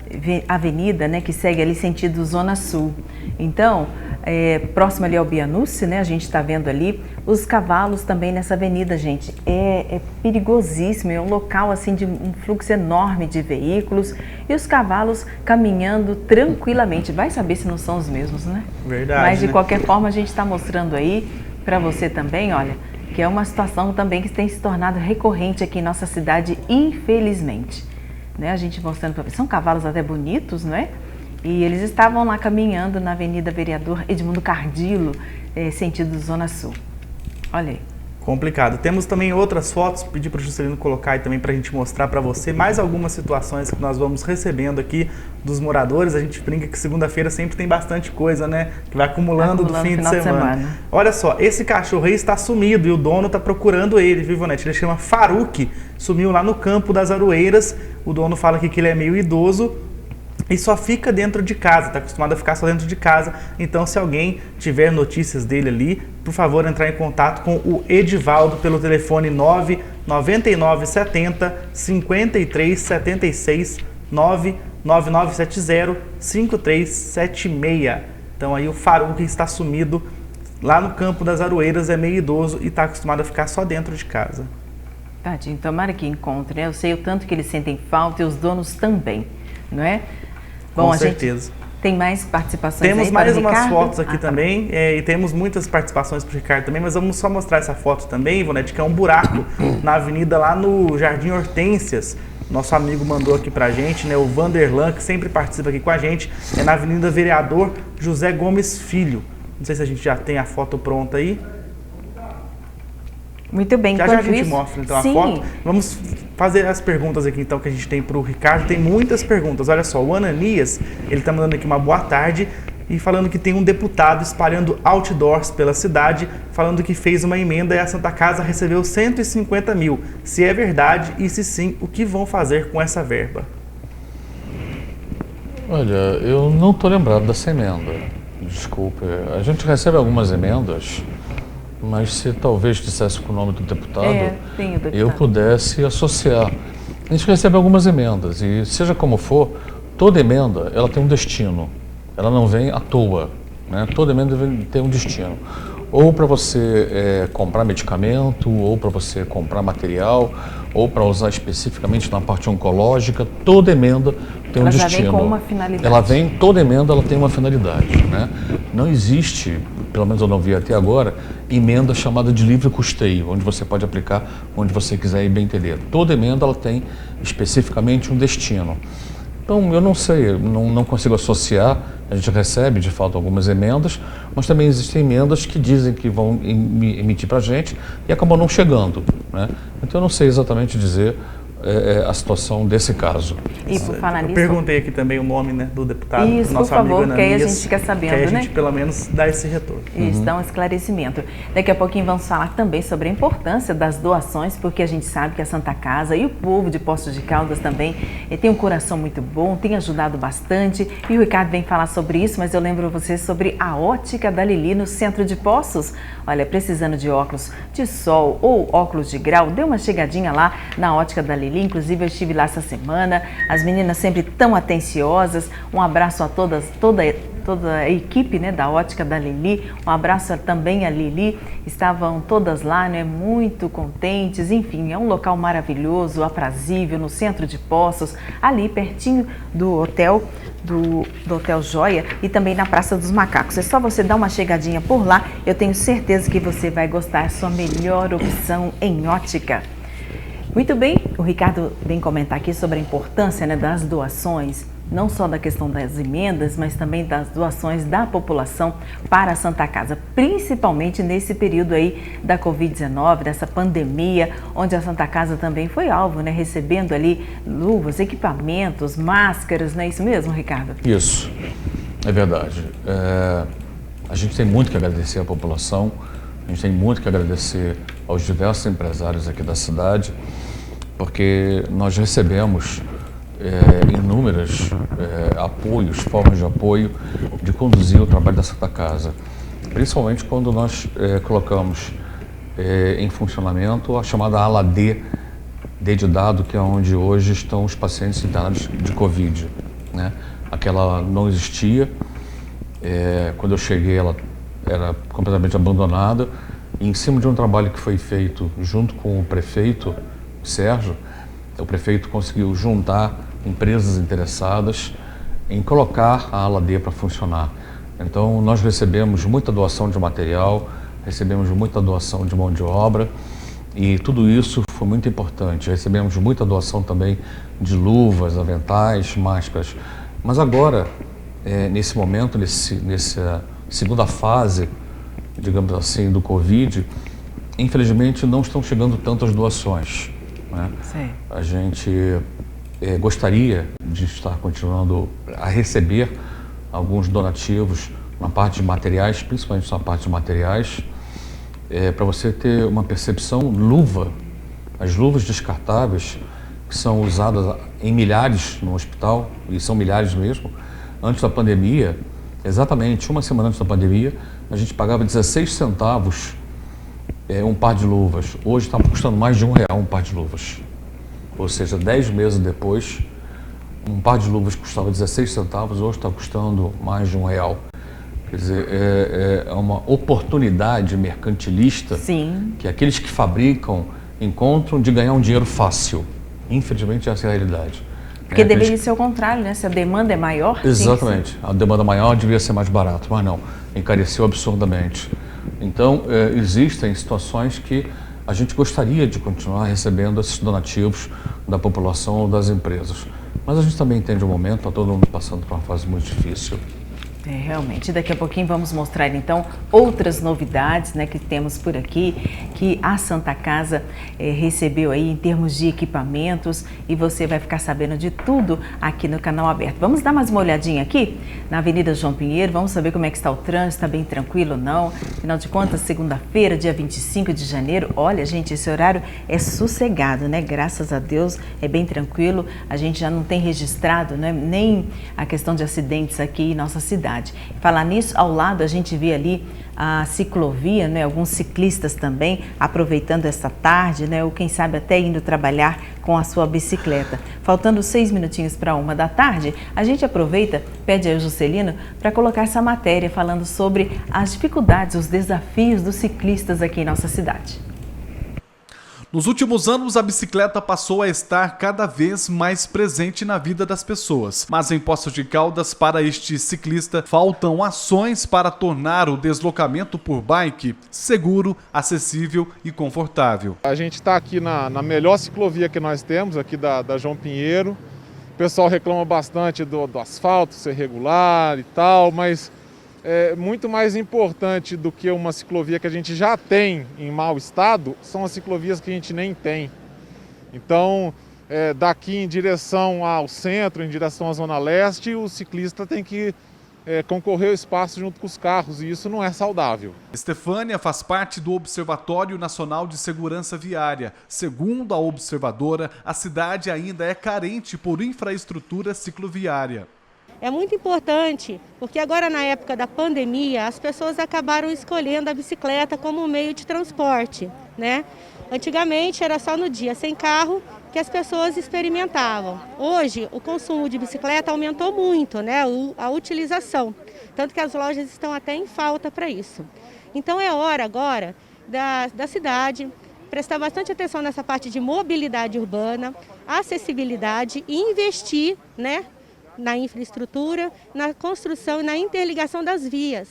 avenida, né, que segue ali sentido Zona Sul. Então, próximo ali ao Bianucci, né, a gente está vendo ali os cavalos também nessa avenida, gente. É perigosíssimo, é um local assim de um fluxo enorme de veículos e os cavalos caminhando tranquilamente. Vai saber se não são os mesmos, né? Verdade. Mas, de qualquer forma, a gente está mostrando aí para você também, olha, que é uma situação também que tem se tornado recorrente aqui em nossa cidade, infelizmente. Né? A gente mostrando para vocês, são cavalos até bonitos, não é? E eles estavam lá caminhando na Avenida Vereador Edmundo Cardilo, sentido Zona Sul. Olha aí. complicado. Temos também outras fotos, pedi para o Juscelino colocar aí também para a gente mostrar para você mais algumas situações que nós vamos recebendo aqui dos moradores. A gente brinca que segunda-feira sempre tem bastante coisa, né? Que vai acumulando do fim de semana. Olha só, esse cachorro aí está sumido e o dono está procurando ele, viu, Ivonete? Ele chama Faruque, sumiu lá no campo das Aroeiras. O dono fala aqui que ele é meio idoso e só fica dentro de casa, está acostumado a ficar só dentro de casa. Então, se alguém tiver notícias dele ali, por favor, entrar em contato com o Edivaldo pelo telefone 99970 5376 99970 5376. Então, aí o Faruque está sumido lá no campo das Aroeiras, é meio idoso e está acostumado a ficar só dentro de casa. Tadinho, tomara que encontre, né? Eu sei o tanto que eles sentem falta e os donos também, não é? Bom, com certeza. Gente tem mais participações. Temos aí mais para umas Ricardo? fotos aqui também, e temos muitas participações para o Ricardo também, mas vamos só mostrar essa foto também, Ivonete, que é um buraco na avenida lá no Jardim Hortências. Nosso amigo mandou aqui pra gente, né, o Vanderlan, que sempre participa aqui com a gente, é na Avenida Vereador José Gomes Filho. Não sei se a gente já tem a foto pronta aí. Muito bem, já a gente mostra então sim, a foto. Vamos fazer as perguntas aqui então que a gente tem para o Ricardo. Tem muitas perguntas. Olha só, o Ananias, ele está mandando aqui uma boa tarde e falando que tem um deputado espalhando outdoors pela cidade, falando que fez uma emenda e a Santa Casa recebeu 150 mil. Se é verdade e se sim, o que vão fazer com essa verba? Olha, eu não estou lembrado dessa emenda. Desculpe. A gente recebe algumas emendas, mas se talvez dissesse com o nome do deputado, eu pudesse associar. A gente recebe algumas emendas e, seja como for, toda emenda ela tem um destino. Ela não vem à toa, né? Toda emenda tem um destino. Ou para você comprar medicamento, ou para você comprar material, ou para usar especificamente na parte oncológica. Toda emenda tem um destino. Ela já vem com uma finalidade. Toda emenda ela tem uma finalidade, né? Não existe, pelo menos eu não vi até agora, emenda chamada de livre custeio, onde você pode aplicar onde você quiser e bem entender. Toda emenda ela tem especificamente um destino. Então, eu não sei, não consigo associar. A gente recebe, de fato, algumas emendas, mas também existem emendas que dizem que vão emitir para a gente e acabam não chegando, né? Então, eu não sei exatamente dizer a situação desse caso. E por falar nisso, eu perguntei aqui também o nome, né, do deputado, isso, do nosso por favor, amigo Ananias, que aí a gente fica sabendo, que aí a né? gente pelo menos dá esse retorno. Isso, dá um esclarecimento. Daqui a pouquinho vamos falar também sobre a importância das doações, porque a gente sabe que a Santa Casa e o povo de Poços de Caldas também tem um coração muito bom, tem ajudado bastante, e o Ricardo vem falar sobre isso, mas eu lembro você sobre a Ótica da Lili no centro de Poços. Olha, precisando de óculos de sol ou óculos de grau, dê uma chegadinha lá na Ótica da Lili. Inclusive eu estive lá essa semana, as meninas sempre tão atenciosas. Um abraço a toda a equipe, né, da Ótica da Lili. Um abraço também a Lili. Estavam todas lá, né, muito contentes. Enfim, é um local maravilhoso, aprazível, no centro de Poços, ali pertinho do hotel. Do Hotel Joia e também na Praça dos Macacos. É só você dar uma chegadinha por lá, eu tenho certeza que você vai gostar, é sua melhor opção em ótica. Muito bem, o Ricardo vem comentar aqui sobre a importância, né, das doações, não só da questão das emendas, mas também das doações da população para a Santa Casa, principalmente nesse período aí da Covid-19, dessa pandemia, onde a Santa Casa também foi alvo, né, recebendo ali luvas, equipamentos, máscaras, não é isso mesmo, Ricardo? Isso, é verdade. A gente tem muito que agradecer à população, a gente tem muito que agradecer aos diversos empresários aqui da cidade, porque nós recebemos inúmeros apoios, formas de apoio de conduzir o trabalho da Santa Casa, principalmente quando nós colocamos em funcionamento a chamada ala D de dado, que é onde hoje estão os pacientes internados de Covid, né? Aquela não existia, quando eu cheguei ela era completamente abandonada, e em cima de um trabalho que foi feito junto com o prefeito Sérgio, o prefeito conseguiu juntar empresas interessadas em colocar a ala D para funcionar. Então, nós recebemos muita doação de material, recebemos muita doação de mão de obra e tudo isso foi muito importante. Recebemos muita doação também de luvas, aventais, máscaras. Mas agora, nesse momento, nessa segunda fase, digamos assim, do Covid, infelizmente não estão chegando tantas doações, né? Sim. A gente gostaria de estar continuando a receber alguns donativos na parte de materiais, principalmente na parte de materiais. Para você ter uma percepção, as luvas descartáveis, que são usadas em milhares no hospital, e são milhares mesmo, antes da pandemia, exatamente uma semana antes da pandemia, a gente pagava 16 centavos um par de luvas. Hoje está custando mais de R$1 um par de luvas. Ou seja, 10 meses depois, um par de luvas custava 16 centavos, hoje está custando mais de R$1. Quer dizer, é uma oportunidade mercantilista. Sim. Que aqueles que fabricam encontram de ganhar um dinheiro fácil. Infelizmente, essa é a realidade. Porque deveria ser o contrário, né? Se a demanda é maior... Exatamente. A demanda maior devia ser mais barato, mas não. Encareceu absurdamente. Então, existem situações que a gente gostaria de continuar recebendo esses donativos da população ou das empresas. Mas a gente também entende o momento, está todo mundo passando por uma fase muito difícil. Realmente, daqui a pouquinho vamos mostrar então outras novidades, né, que temos por aqui, que a Santa Casa recebeu aí em termos de equipamentos, e você vai ficar sabendo de tudo aqui no Canal Aberto. Vamos dar mais uma olhadinha aqui na Avenida João Pinheiro, vamos saber como é que está o trânsito, está bem tranquilo ou não. Afinal de contas, segunda-feira, dia 25 de janeiro, olha gente, esse horário é sossegado, né, graças a Deus, é bem tranquilo, a gente já não tem registrado, né, nem a questão de acidentes aqui em nossa cidade. Falar nisso, ao lado a gente vê ali a ciclovia, né? Alguns ciclistas também aproveitando essa tarde, né? Ou quem sabe até indo trabalhar com a sua bicicleta. Faltando 6 minutinhos para 1 da tarde, a gente aproveita, pede aí o Juscelino para colocar essa matéria falando sobre as dificuldades, os desafios dos ciclistas aqui em nossa cidade. Nos últimos anos, a bicicleta passou a estar cada vez mais presente na vida das pessoas. Mas em Poços de Caldas, para este ciclista, faltam ações para tornar o deslocamento por bike seguro, acessível e confortável. A gente está aqui na melhor ciclovia que nós temos, aqui da João Pinheiro. O pessoal reclama bastante do asfalto ser regular e tal, mas muito mais importante do que uma ciclovia que a gente já tem em mau estado, são as ciclovias que a gente nem tem. Então, daqui em direção ao centro, em direção à Zona Leste, o ciclista tem que concorrer ao espaço junto com os carros, e isso não é saudável. Estefânia faz parte do Observatório Nacional de Segurança Viária. Segundo a observadora, a cidade ainda é carente por infraestrutura cicloviária. É muito importante, porque agora na época da pandemia, as pessoas acabaram escolhendo a bicicleta como meio de transporte, né? Antigamente era só no dia sem carro que as pessoas experimentavam. Hoje o consumo de bicicleta aumentou muito, né? A utilização, tanto que as lojas estão até em falta para isso. Então é hora agora da cidade prestar bastante atenção nessa parte de mobilidade urbana, acessibilidade e investir, né, na infraestrutura, na construção e na interligação das vias,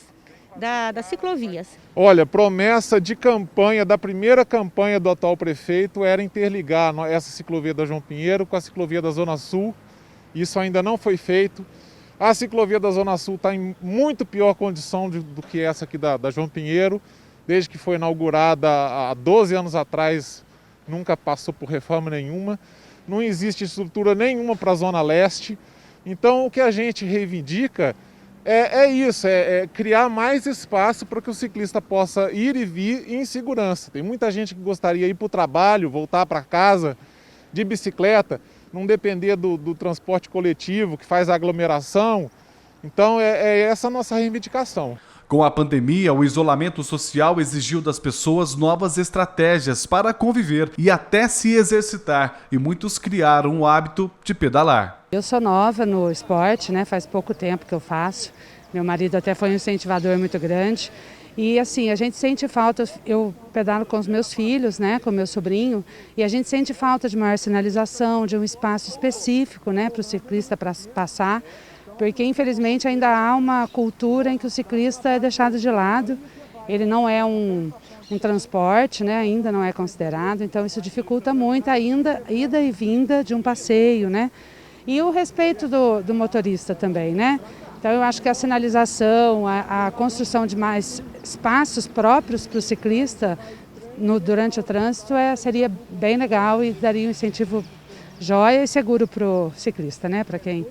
das ciclovias. Olha, promessa de campanha, da primeira campanha do atual prefeito, era interligar essa ciclovia da João Pinheiro com a ciclovia da Zona Sul. Isso ainda não foi feito. A ciclovia da Zona Sul está em muito pior condição do que essa aqui da João Pinheiro. Desde que foi inaugurada há 12 anos atrás, nunca passou por reforma nenhuma. Não existe estrutura nenhuma para a Zona Leste. Então, o que a gente reivindica é isso, criar mais espaço para que o ciclista possa ir e vir em segurança. Tem muita gente que gostaria de ir para o trabalho, voltar para casa de bicicleta, não depender do transporte coletivo que faz a aglomeração. Então, é essa a nossa reivindicação. Com a pandemia, o isolamento social exigiu das pessoas novas estratégias para conviver e até se exercitar, e muitos criaram o hábito de pedalar. Eu sou nova no esporte, né? Faz pouco tempo que eu faço. Meu marido até foi um incentivador muito grande. E assim, a gente sente falta, eu pedalo com os meus filhos, né, com o meu sobrinho, e a gente sente falta de maior sinalização, de um espaço específico, né, para o ciclista passar. Porque infelizmente ainda há uma cultura em que o ciclista é deixado de lado, ele não é um transporte, né? Ainda não é considerado, então isso dificulta muito a ida e vinda de um passeio, né? E o respeito do motorista também, né? Então eu acho que a sinalização, a construção de mais espaços próprios para o ciclista durante o trânsito seria bem legal e daria um incentivo jóia e seguro para o ciclista, né? Para quem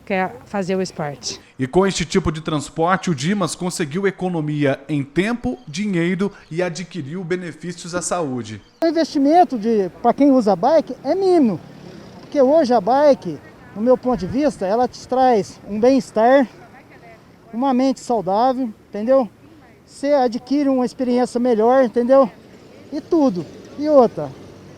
quer fazer o esporte. E com este tipo de transporte, o Dimas conseguiu economia em tempo, dinheiro e adquiriu benefícios à saúde. O investimento para quem usa bike é mínimo, porque hoje a bike, no meu ponto de vista, ela te traz um bem-estar, uma mente saudável, entendeu? Você adquire uma experiência melhor, entendeu? E tudo. E outra,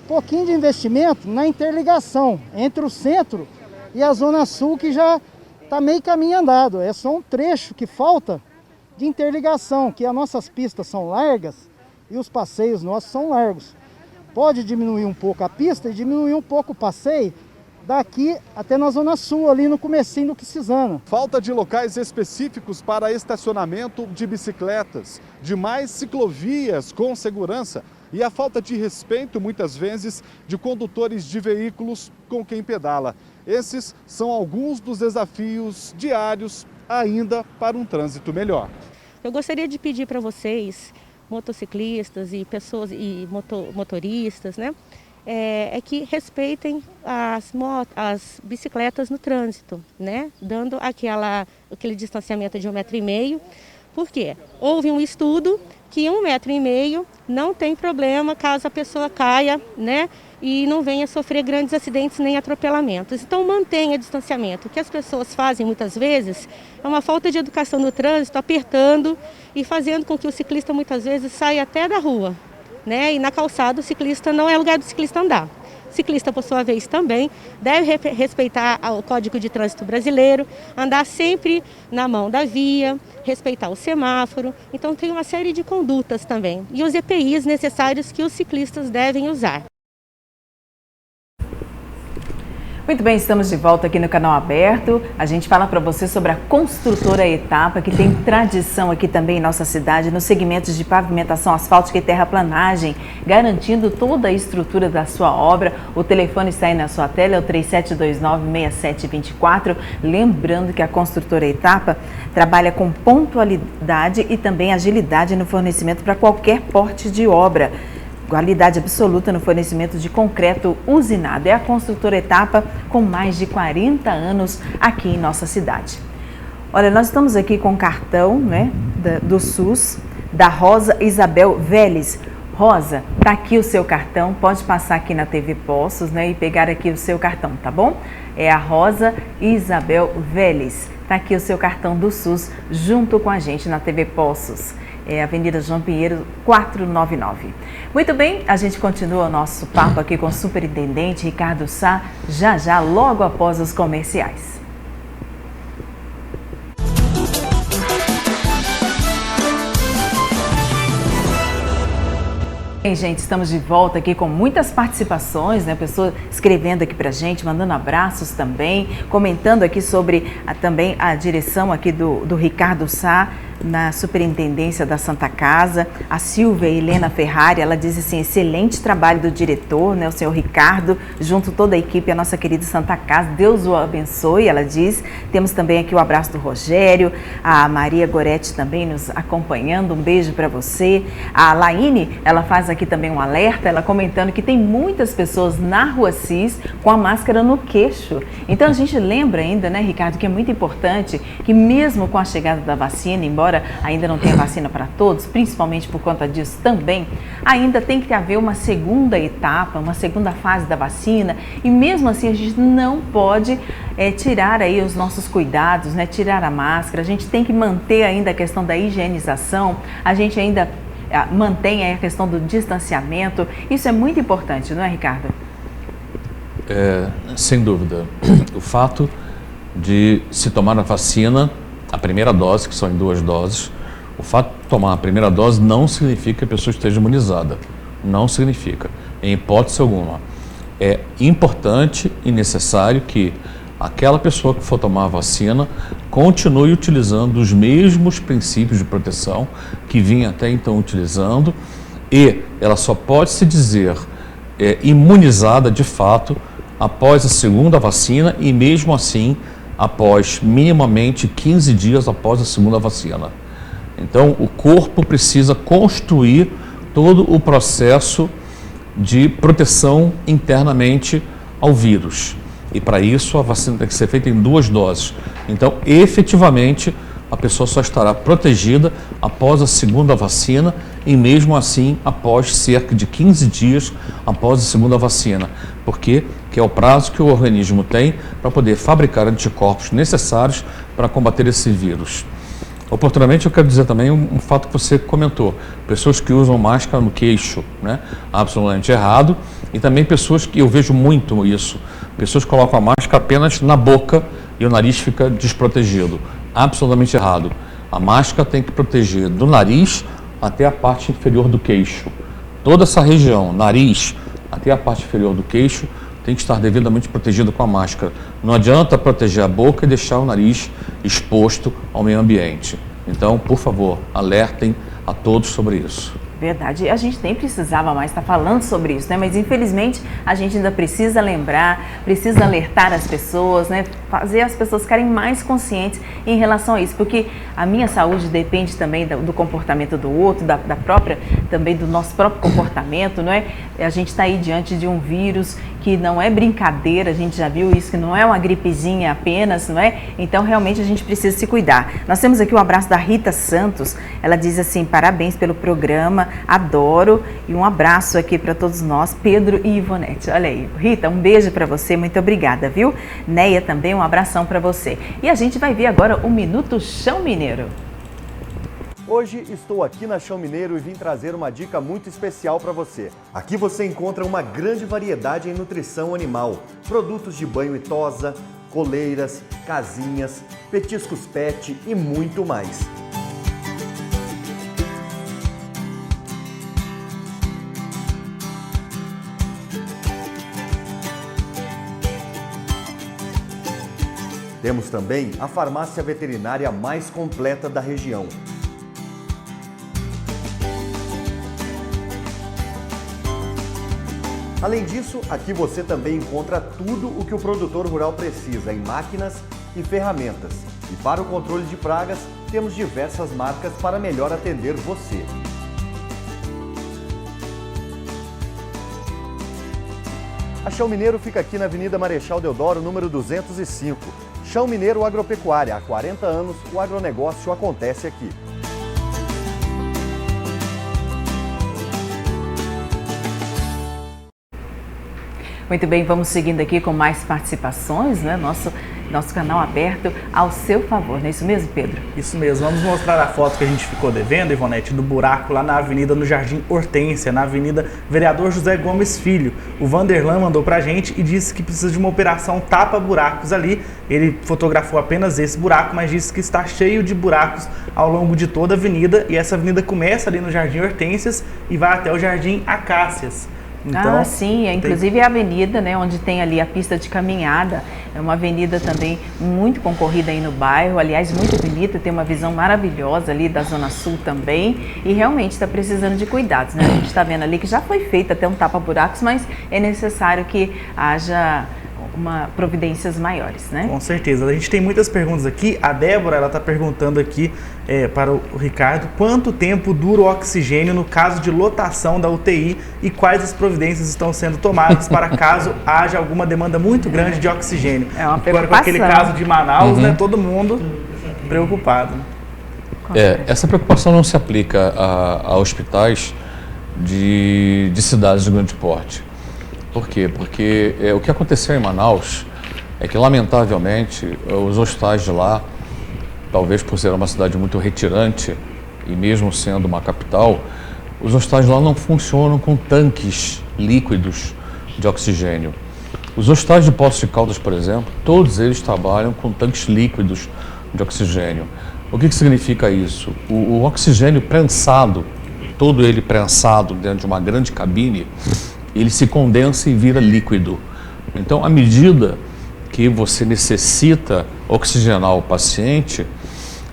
pouquinho de investimento na interligação entre o centro e a Zona Sul, que já está meio caminho andado. É só um trecho que falta de interligação, que as nossas pistas são largas e os passeios nossos são largos. Pode diminuir um pouco a pista e diminuir um pouco o passeio daqui até na Zona Sul, ali no comecinho do Quisana. Falta de locais específicos para estacionamento de bicicletas, de mais ciclovias com segurança e a falta de respeito, muitas vezes, de condutores de veículos com quem pedala. Esses são alguns dos desafios diários ainda para um trânsito melhor. Eu gostaria de pedir para vocês, motociclistas e pessoas e motoristas, né? É que respeitem as bicicletas no trânsito, né? Dando aquele distanciamento de 1,5 m. Por quê? Houve um estudo que 1,5 m não tem problema caso a pessoa caia, né? E não venha sofrer grandes acidentes nem atropelamentos. Então mantenha distanciamento. O que as pessoas fazem muitas vezes é uma falta de educação no trânsito, apertando e fazendo com que o ciclista muitas vezes saia até da rua, né? E na calçada o ciclista não é lugar do ciclista andar. O ciclista, por sua vez, também deve respeitar o Código de Trânsito Brasileiro, andar sempre na mão da via, respeitar o semáforo. Então tem uma série de condutas também. E os EPIs necessários que os ciclistas devem usar. Muito bem, estamos de volta aqui no Canal Aberto. A gente fala para você sobre a Construtora Etapa, que tem tradição aqui também em nossa cidade, nos segmentos de pavimentação asfáltica e terraplanagem, garantindo toda a estrutura da sua obra. O telefone está aí na sua tela, é o 3729-6724. Lembrando que a Construtora Etapa trabalha com pontualidade e também agilidade no fornecimento para qualquer porte de obra. Qualidade absoluta no fornecimento de concreto usinado. É a Construtora Etapa com mais de 40 anos aqui em nossa cidade. Olha, nós estamos aqui com o cartão, né, do SUS, da Rosa Isabel Vélez. Rosa, tá aqui o seu cartão, pode passar aqui na TV Poços, né, e pegar aqui o seu cartão, tá bom? É a Rosa Isabel Vélez. Tá aqui o seu cartão do SUS junto com a gente na TV Poços. É Avenida João Pinheiro, 499. Muito bem, a gente continua o nosso papo aqui com o superintendente Ricardo Sá, já, logo após os comerciais. Bem, gente, estamos de volta aqui com muitas participações, né? Pessoas escrevendo aqui pra gente, mandando abraços também, comentando aqui sobre também a direção aqui do Ricardo Sá, na Superintendência da Santa Casa. A Silvia Helena Ferrari, ela diz assim, excelente trabalho do diretor, né, o senhor Ricardo, junto toda a equipe, a nossa querida Santa Casa, Deus o abençoe, ela diz. Temos também aqui o abraço do Rogério, a Maria Goretti também nos acompanhando, um beijo para você. A Laine, ela faz aqui também um alerta, ela comentando que tem muitas pessoas na Rua Cis com a máscara no queixo. Então a gente lembra ainda, né, Ricardo, que é muito importante que mesmo com a chegada da vacina, embora ainda não tenha vacina para todos, principalmente por conta disso também, ainda tem que haver uma segunda etapa, uma segunda fase da vacina, e mesmo assim a gente não pode tirar aí os nossos cuidados, né, tirar a máscara, a gente tem que manter ainda a questão da higienização, a gente ainda mantém aí a questão do distanciamento, isso é muito importante, não é, Ricardo? Sem dúvida. O fato de se tomar a vacina, a primeira dose, que são em 2 doses, o fato de tomar a primeira dose não significa que a pessoa esteja imunizada. Não significa, em hipótese alguma. É importante e necessário que aquela pessoa que for tomar a vacina continue utilizando os mesmos princípios de proteção que vinha até então utilizando, e ela só pode se dizer imunizada de fato após a segunda vacina, e mesmo assim após minimamente 15 dias após a segunda vacina. Então, o corpo precisa construir todo o processo de proteção internamente ao vírus. E para isso a vacina tem que ser feita em 2 doses. Então, efetivamente, a pessoa só estará protegida após a segunda vacina e mesmo assim após cerca de 15 dias após a segunda vacina. Por quê? Que é o prazo que o organismo tem para poder fabricar anticorpos necessários para combater esse vírus. Oportunamente, eu quero dizer também um fato que você comentou. Pessoas que usam máscara no queixo, né? Absolutamente errado. E também pessoas que eu vejo muito isso. Pessoas que colocam a máscara apenas na boca e o nariz fica desprotegido. Absolutamente errado. A máscara tem que proteger do nariz até a parte inferior do queixo. Toda essa região, nariz até a parte inferior do queixo, tem que estar devidamente protegido com a máscara. Não adianta proteger a boca e deixar o nariz exposto ao meio ambiente. Então, por favor, alertem a todos sobre isso. Verdade, a gente nem precisava mais estar falando sobre isso, né? Mas infelizmente a gente ainda precisa lembrar, precisa alertar as pessoas, né? Fazer as pessoas ficarem mais conscientes em relação a isso, porque a minha saúde depende também do comportamento do outro, também do nosso próprio comportamento, não é? A gente está aí diante de um vírus que não é brincadeira, a gente já viu isso, que não é uma gripezinha apenas, não é? Então realmente a gente precisa se cuidar. Nós temos aqui um abraço da Rita Santos, ela diz assim: parabéns pelo programa, adoro, e um abraço aqui para todos nós, Pedro e Ivonete. Olha aí, Rita, um beijo para você, muito obrigada, viu? Neia também, um abração para você. E a gente vai ver agora o Minuto Chão Mineiro. Hoje estou aqui na Chão Mineiro e vim trazer uma dica muito especial para você. Aqui você encontra uma grande variedade em nutrição animal, produtos de banho e tosa, coleiras, casinhas, petiscos pet e muito mais. Temos também a farmácia veterinária mais completa da região. Além disso, aqui você também encontra tudo o que o produtor rural precisa em máquinas e ferramentas. E para o controle de pragas, temos diversas marcas para melhor atender você. A Chão Mineiro fica aqui na Avenida Marechal Deodoro, número 205. Chão Mineiro Agropecuária. Há 40 anos, o agronegócio acontece aqui. Muito bem, vamos seguindo aqui com mais participações, né? Nosso canal aberto ao seu favor, não é isso mesmo, Pedro? Isso mesmo, vamos mostrar a foto que a gente ficou devendo, Ivonete, do buraco lá na avenida, no Jardim Hortência, na avenida Vereador José Gomes Filho. O Vanderlan mandou pra gente e disse que precisa de uma operação tapa-buracos ali. Ele fotografou apenas esse buraco, mas disse que está cheio de buracos ao longo de toda a avenida, e essa avenida começa ali no Jardim Hortências e vai até o Jardim Acácias. Então, sim, inclusive é a avenida, né, onde tem ali a pista de caminhada, é uma avenida também muito concorrida aí no bairro, aliás, muito bonita, tem uma visão maravilhosa ali da Zona Sul também, e realmente está precisando de cuidados, né? A gente está vendo ali que já foi feito até um tapa-buracos, mas é necessário que haja providências maiores, né? Com certeza. A gente tem muitas perguntas aqui. A Débora, ela está perguntando aqui para o Ricardo quanto tempo dura o oxigênio no caso de lotação da UTI e quais as providências estão sendo tomadas para caso haja alguma demanda muito grande de oxigênio. É uma preocupação. Agora, com aquele caso de Manaus, né, todo mundo preocupado. Essa preocupação não se aplica a hospitais de cidades de grande porte. Por quê? Porque o que aconteceu em Manaus é que, lamentavelmente, os hospitais de lá, talvez por ser uma cidade muito retirante e mesmo sendo uma capital, os hospitais de lá não funcionam com tanques líquidos de oxigênio. Os hospitais de Poços de Caldas, por exemplo, todos eles trabalham com tanques líquidos de oxigênio. O que significa isso? O oxigênio prensado, todo ele prensado dentro de uma grande cabine, ele se condensa e vira líquido. Então, à medida que você necessita oxigenar o paciente,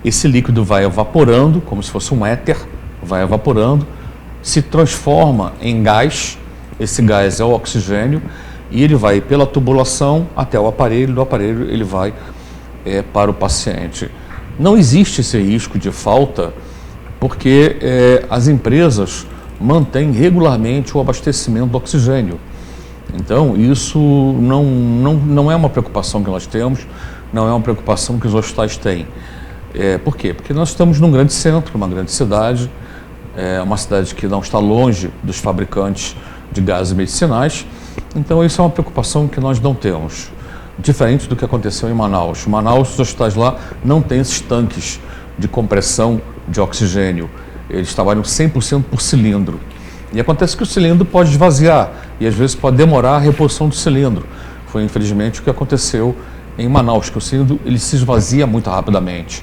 esse líquido vai evaporando, como se fosse um éter, vai evaporando, se transforma em gás, esse gás é o oxigênio, e ele vai pela tubulação até o aparelho, do aparelho ele vai para o paciente. Não existe esse risco de falta, porque as empresas mantém regularmente o abastecimento do oxigênio. Então, isso não é uma preocupação que nós temos, não é uma preocupação que os hospitais têm. Por quê? Porque nós estamos num grande centro, uma grande cidade, uma cidade que não está longe dos fabricantes de gases medicinais, então isso é uma preocupação que nós não temos, diferente do que aconteceu em Manaus. Em Manaus, os hospitais lá não têm esses tanques de compressão de oxigênio, eles trabalham 100% por cilindro. E acontece que o cilindro pode esvaziar e às vezes pode demorar a reposição do cilindro. Foi infelizmente o que aconteceu em Manaus, que o cilindro ele se esvazia muito rapidamente.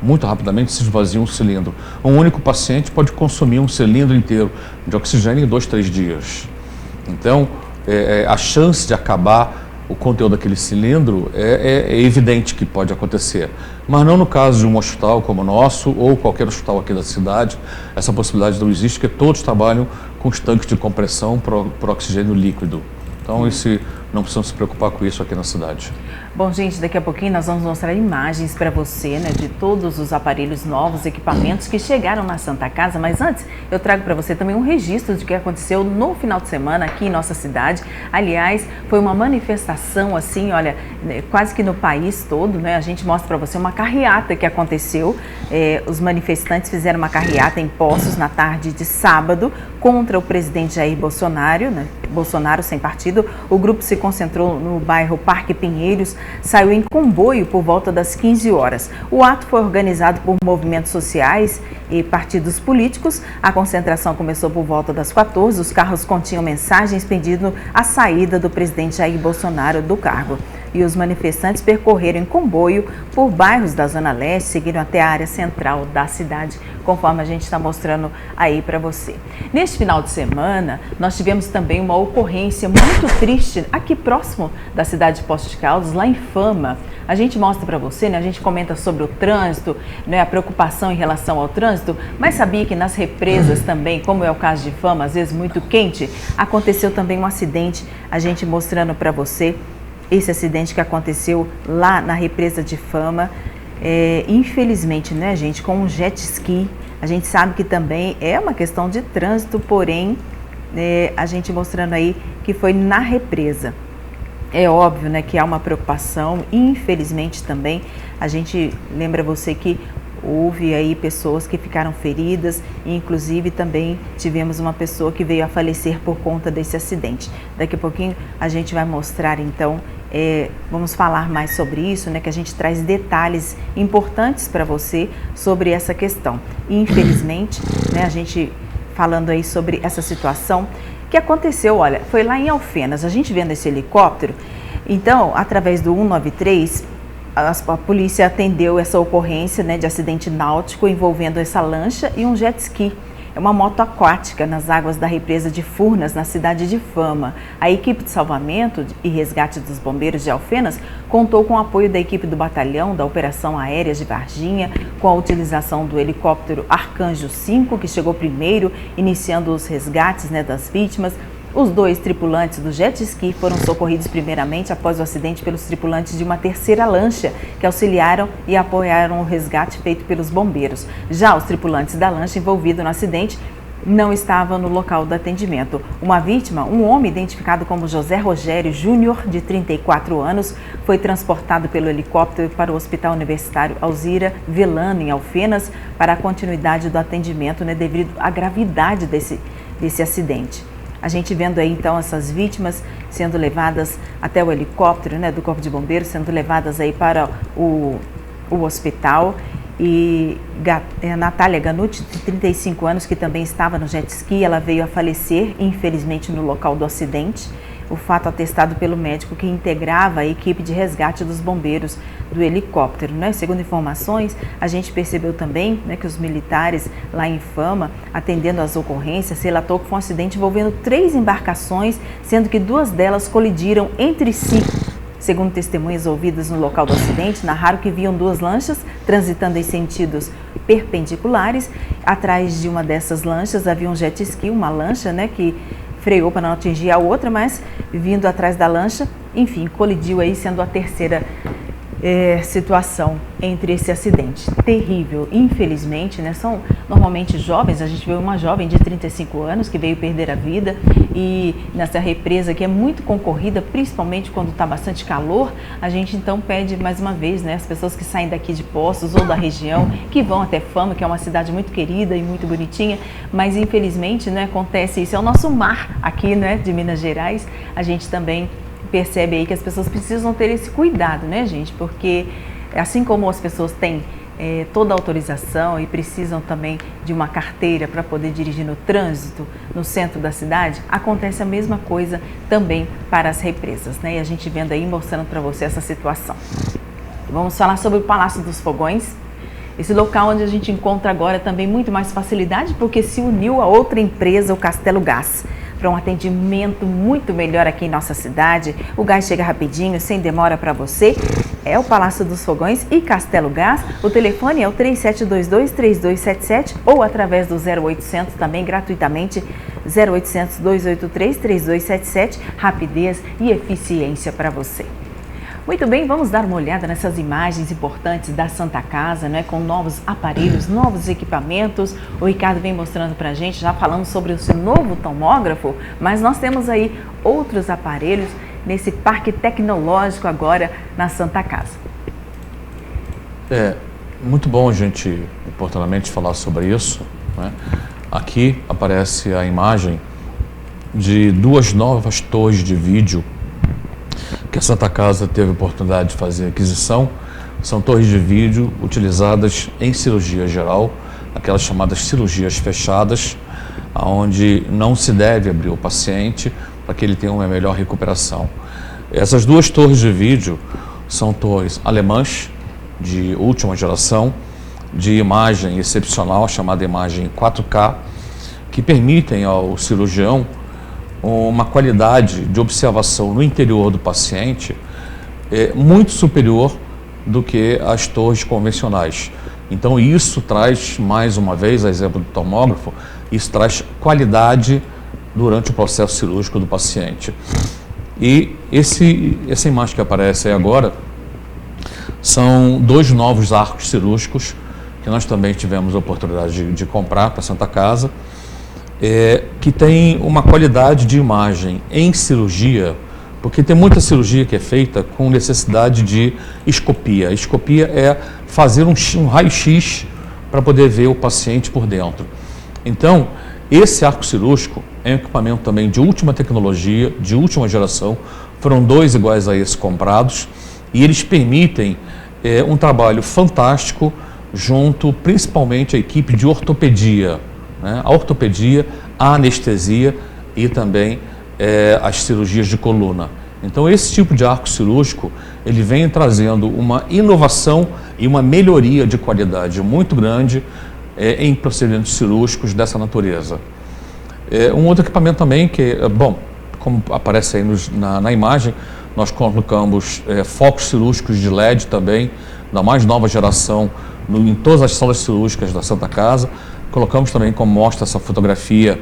Muito rapidamente se esvazia um cilindro. Um único paciente pode consumir um cilindro inteiro de oxigênio em 2, 3 dias. Então, a chance de acabar o conteúdo daquele cilindro é evidente que pode acontecer. Mas não no caso de um hospital como o nosso ou qualquer hospital aqui da cidade. Essa possibilidade não existe, porque todos trabalham com os tanques de compressão por oxigênio líquido. Então, não precisamos se preocupar com isso aqui na cidade. Bom, gente, daqui a pouquinho nós vamos mostrar imagens para você, né, de todos os aparelhos novos, equipamentos que chegaram na Santa Casa, mas antes eu trago para você também um registro de que aconteceu no final de semana aqui em nossa cidade. Aliás, foi uma manifestação assim, olha, quase que no país todo, né? A gente mostra para você uma carreata que aconteceu. Os manifestantes fizeram uma carreata em Poços na tarde de sábado contra o presidente Jair Bolsonaro, né? Bolsonaro sem partido. O grupo se concentrou no bairro Parque Pinheiros, saiu em comboio por volta das 15 horas. O ato foi organizado por movimentos sociais e partidos políticos. A concentração começou por volta das 14. Os carros continham mensagens pedindo a saída do presidente Jair Bolsonaro do cargo. E os manifestantes percorreram em comboio por bairros da Zona Leste, seguiram até a área central da cidade, conforme a gente está mostrando aí para você. Neste final de semana, nós tivemos também uma ocorrência muito triste aqui próximo da cidade de Poços de Caldas, lá em Fama. A gente mostra para você, né? A gente comenta sobre o trânsito, né? A preocupação em relação ao trânsito, mas sabia que nas represas também, como é o caso de Fama, às vezes muito quente, aconteceu também um acidente, a gente mostrando para você esse acidente que aconteceu lá na represa de Fama, infelizmente, né, gente, com um jet ski. A gente sabe que também é uma questão de trânsito, porém, a gente mostrando aí que foi na represa. É óbvio, né, que há uma preocupação, infelizmente também, a gente lembra você que houve aí pessoas que ficaram feridas e inclusive também tivemos uma pessoa que veio a falecer por conta desse acidente. Daqui a pouquinho a gente vai mostrar então, vamos falar mais sobre isso, né, que a gente traz detalhes importantes para você sobre essa questão. E, infelizmente, né, a gente falando aí sobre essa situação que aconteceu, olha, foi lá em Alfenas, a gente vendo esse helicóptero, então, através do 193, a polícia atendeu essa ocorrência, né, de acidente náutico envolvendo essa lancha e um jet ski. É uma moto aquática nas águas da represa de Furnas, na cidade de Fama. A equipe de salvamento e resgate dos bombeiros de Alfenas contou com o apoio da equipe do batalhão da Operação Aérea de Varginha, com a utilização do helicóptero Arcanjo 5, que chegou primeiro, iniciando os resgates, né, das vítimas. Os 2 tripulantes do jet ski foram socorridos primeiramente após o acidente pelos tripulantes de uma terceira lancha, que auxiliaram e apoiaram o resgate feito pelos bombeiros. Já os tripulantes da lancha envolvidos no acidente não estavam no local do atendimento. Uma vítima, um homem identificado como José Rogério Júnior, de 34 anos, foi transportado pelo helicóptero para o Hospital Universitário Alzira Velano, em Alfenas, para a continuidade do atendimento, né, devido à gravidade desse acidente. A gente vendo aí então essas vítimas sendo levadas até o helicóptero, né, do Corpo de Bombeiros, sendo levadas aí para o hospital. E a Natália Ganucci, de 35 anos, que também estava no jet ski, ela veio a falecer, infelizmente, no local do acidente. O fato atestado pelo médico que integrava a equipe de resgate dos bombeiros do helicóptero, né? Segundo informações, a gente percebeu também, né, que os militares lá em Fama, atendendo às ocorrências, relatou que foi um acidente envolvendo 3 embarcações, sendo que 2 delas colidiram entre si. Segundo testemunhas ouvidas no local do acidente, narraram que viam 2 lanchas transitando em sentidos perpendiculares. Atrás de uma dessas lanchas havia um jet ski, uma lancha, né, que freou para não atingir a outra, mas vindo atrás da lancha, enfim, colidiu aí, sendo a terceira situação entre esse acidente terrível, infelizmente, né? São normalmente jovens, a gente vê uma jovem de 35 anos que veio perder a vida e nessa represa que é muito concorrida, principalmente quando está bastante calor, a gente então pede mais uma vez, né, as pessoas que saem daqui de Poços ou da região, que vão até Fama, que é uma cidade muito querida e muito bonitinha, mas infelizmente, né, acontece isso, é o nosso mar aqui, né, de Minas Gerais, a gente também percebe aí que as pessoas precisam ter esse cuidado, né, gente? Porque assim como as pessoas têm toda a autorização e precisam também de uma carteira para poder dirigir no trânsito, no centro da cidade, acontece a mesma coisa também para as represas, né? E a gente vendo aí, mostrando para você essa situação. Vamos falar sobre o Palácio dos Fogões. Esse local onde a gente encontra agora também muito mais facilidade, porque se uniu a outra empresa, o Castelo Gás, para um atendimento muito melhor aqui em nossa cidade. O gás chega rapidinho, sem demora para você. É o Palácio dos Fogões e Castelo Gás. O telefone é o 3722-3277 ou através do 0800 também gratuitamente, 0800-283-3277. Rapidez e eficiência para você. Muito bem, vamos dar uma olhada nessas imagens importantes da Santa Casa, né, com novos aparelhos, novos equipamentos. O Ricardo vem mostrando para a gente, já falando sobre o seu novo tomógrafo, mas nós temos aí outros aparelhos nesse parque tecnológico agora na Santa Casa. É muito bom a gente, oportunamente, falar sobre isso, né? Aqui aparece a imagem de duas novas torres de vídeo que a Santa Casa teve a oportunidade de fazer aquisição. São torres de vídeo utilizadas em cirurgia geral, aquelas chamadas cirurgias fechadas, onde não se deve abrir o paciente para que ele tenha uma melhor recuperação. Essas duas torres de vídeo são torres alemãs, de última geração, de imagem excepcional, chamada imagem 4K, que permitem ao cirurgião uma qualidade de observação no interior do paciente muito superior do que as torres convencionais. Então isso traz, mais uma vez, a exemplo do tomógrafo, isso traz qualidade durante o processo cirúrgico do paciente. E essa imagem que aparece aí agora são dois novos arcos cirúrgicos que nós também tivemos a oportunidade de comprar para a Santa Casa, que tem uma qualidade de imagem em cirurgia, porque tem muita cirurgia que é feita com necessidade de escopia. A escopia é fazer um raio-x para poder ver o paciente por dentro. Então, esse arco cirúrgico é um equipamento também de última tecnologia, de última geração. Foram dois iguais a esse comprados e eles permitem um trabalho fantástico junto principalmente à equipe de ortopedia, né? A ortopedia, a anestesia e também as cirurgias de coluna. Então esse tipo de arco cirúrgico, ele vem trazendo uma inovação e uma melhoria de qualidade muito grande em procedimentos cirúrgicos dessa natureza. Um outro equipamento também que, bom, como aparece aí na imagem, nós colocamos focos cirúrgicos de LED também, da mais nova geração, em todas as salas cirúrgicas da Santa Casa. Colocamos também, como mostra essa fotografia,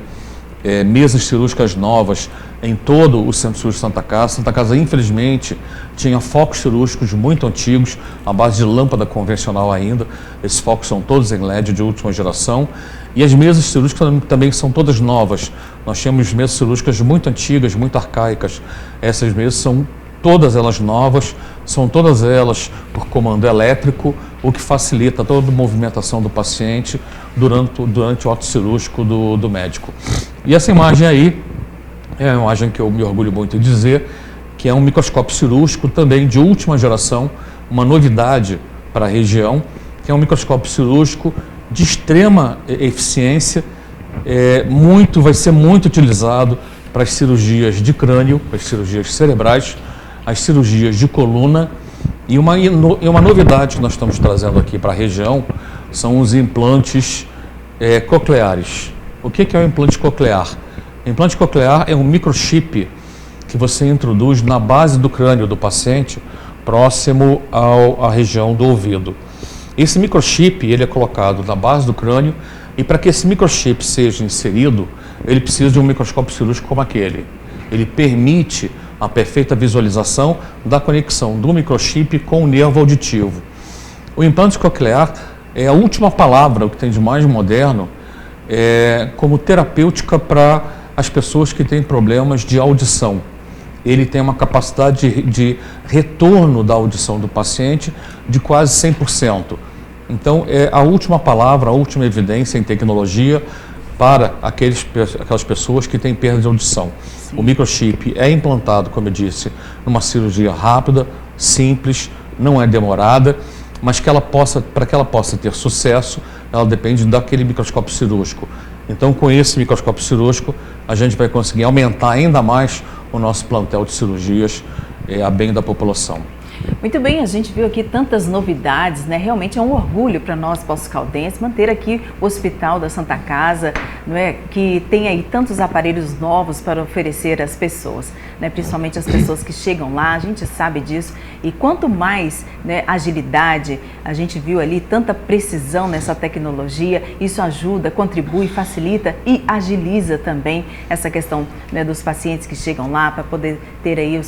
mesas cirúrgicas novas em todo o Centro Cirúrgico Santa Casa. Santa Casa, infelizmente, tinha focos cirúrgicos muito antigos, à base de lâmpada convencional ainda. Esses focos são todos em LED de última geração. E as mesas cirúrgicas também são todas novas. Nós temos mesas cirúrgicas muito antigas, muito arcaicas. Essas mesas são todas elas novas, são todas elas por comando elétrico, o que facilita toda a movimentação do paciente durante o ato cirúrgico do médico. E essa imagem aí é uma imagem que eu me orgulho muito de dizer, que é um microscópio cirúrgico também de última geração, uma novidade para a região, que é um microscópio cirúrgico de extrema eficiência, vai ser muito utilizado para as cirurgias de crânio, para as cirurgias cerebrais, as cirurgias de coluna. E uma novidade que nós estamos trazendo aqui para a região são os implantes cocleares. O que é o implante coclear? O implante coclear é um microchip que você introduz na base do crânio do paciente, próximo à região do ouvido. Esse microchip ele é colocado na base do crânio e para que esse microchip seja inserido, ele precisa de um microscópio cirúrgico como aquele. Ele permite a perfeita visualização da conexão do microchip com o nervo auditivo. O implante coclear é a última palavra, o que tem de mais moderno, como terapêutica para as pessoas que têm problemas de audição. Ele tem uma capacidade de retorno da audição do paciente de quase 100%. Então, é a última palavra, a última evidência em tecnologia para aquelas pessoas que têm perda de audição. Sim. O microchip é implantado, como eu disse, numa cirurgia rápida, simples, não é demorada, mas para que ela possa ter sucesso, ela depende daquele microscópio cirúrgico. Então, com esse microscópio cirúrgico, a gente vai conseguir aumentar ainda mais o nosso plantel de cirurgias a bem da população. Muito bem, a gente viu aqui tantas novidades, né? Realmente é um orgulho para nós, poços-caldenses, manter aqui o Hospital da Santa Casa, não é? Que tem aí tantos aparelhos novos para oferecer às pessoas, né? Principalmente as pessoas que chegam lá, a gente sabe disso. E quanto mais, né, agilidade, a gente viu ali tanta precisão nessa tecnologia, isso ajuda, contribui, facilita e agiliza também essa questão, né, dos pacientes que chegam lá para poder ter aí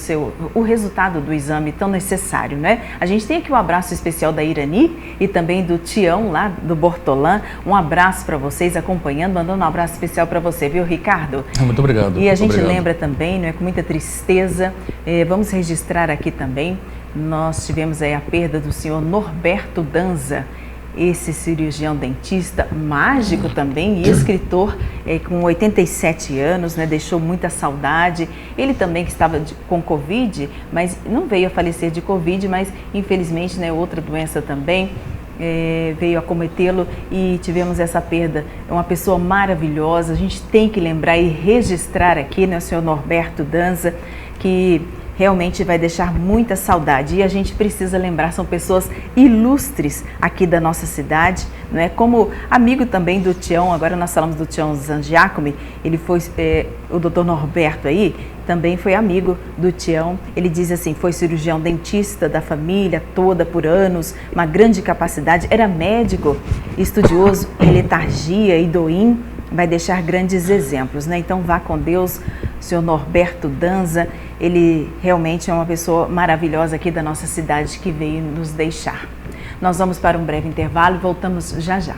o resultado do exame tão necessário, né? A gente tem aqui um abraço especial da Irani e também do Tião lá do Bortolã. Um abraço para vocês acompanhando, mandando um abraço especial para você, viu, Ricardo? Muito obrigado. E a gente obrigado. Lembra também, né, com muita tristeza, vamos registrar aqui também, nós tivemos aí a perda do senhor Norberto Danza, esse cirurgião dentista, mágico também e escritor, com 87 anos, né, deixou muita saudade. Ele também que estava com Covid, mas não veio a falecer de Covid, mas infelizmente, né, outra doença também veio acometê-lo e tivemos essa perda. É uma pessoa maravilhosa, a gente tem que lembrar e registrar aqui, né, o senhor Norberto Danza, que realmente vai deixar muita saudade e a gente precisa lembrar, são pessoas ilustres aqui da nossa cidade, não é? Como amigo também do Tião, agora nós falamos do Tião Zangiacomi, ele foi, o doutor Norberto aí, também foi amigo do Tião, ele diz assim, foi cirurgião dentista da família toda por anos, uma grande capacidade, era médico, estudioso em letargia e doim, vai deixar grandes exemplos, né? Então vá com Deus, senhor Norberto Danza, ele realmente é uma pessoa maravilhosa aqui da nossa cidade que veio nos deixar. Nós vamos para um breve intervalo e voltamos já já.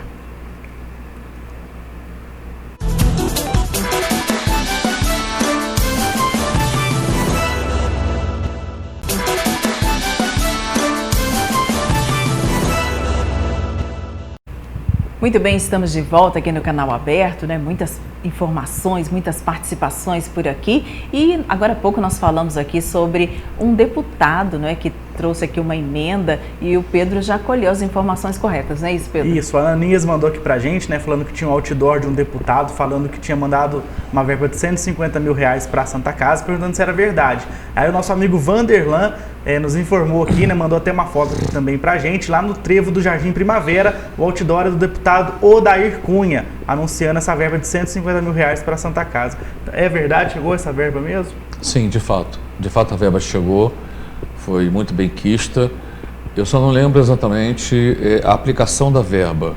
Muito bem, estamos de volta aqui no Canal Aberto, né? Muitas informações, muitas participações por aqui. E agora há pouco nós falamos aqui sobre um deputado, né, que trouxe aqui uma emenda e o Pedro já colheu as informações corretas, não é isso, Pedro? Isso, a Aninhas mandou aqui pra gente, né, falando que tinha um outdoor de um deputado, falando que tinha mandado uma verba de 150 mil reais para a Santa Casa, perguntando se era verdade. Aí o nosso amigo Vanderlan nos informou aqui, né, mandou até uma foto aqui também pra gente, lá no trevo do Jardim Primavera, o outdoor é do deputado Odair Cunha, anunciando essa verba de 150 mil reais para a Santa Casa. É verdade? Chegou essa verba mesmo? Sim, de fato. De fato a verba chegou, foi muito bem quista. Eu só não lembro exatamente a aplicação da verba.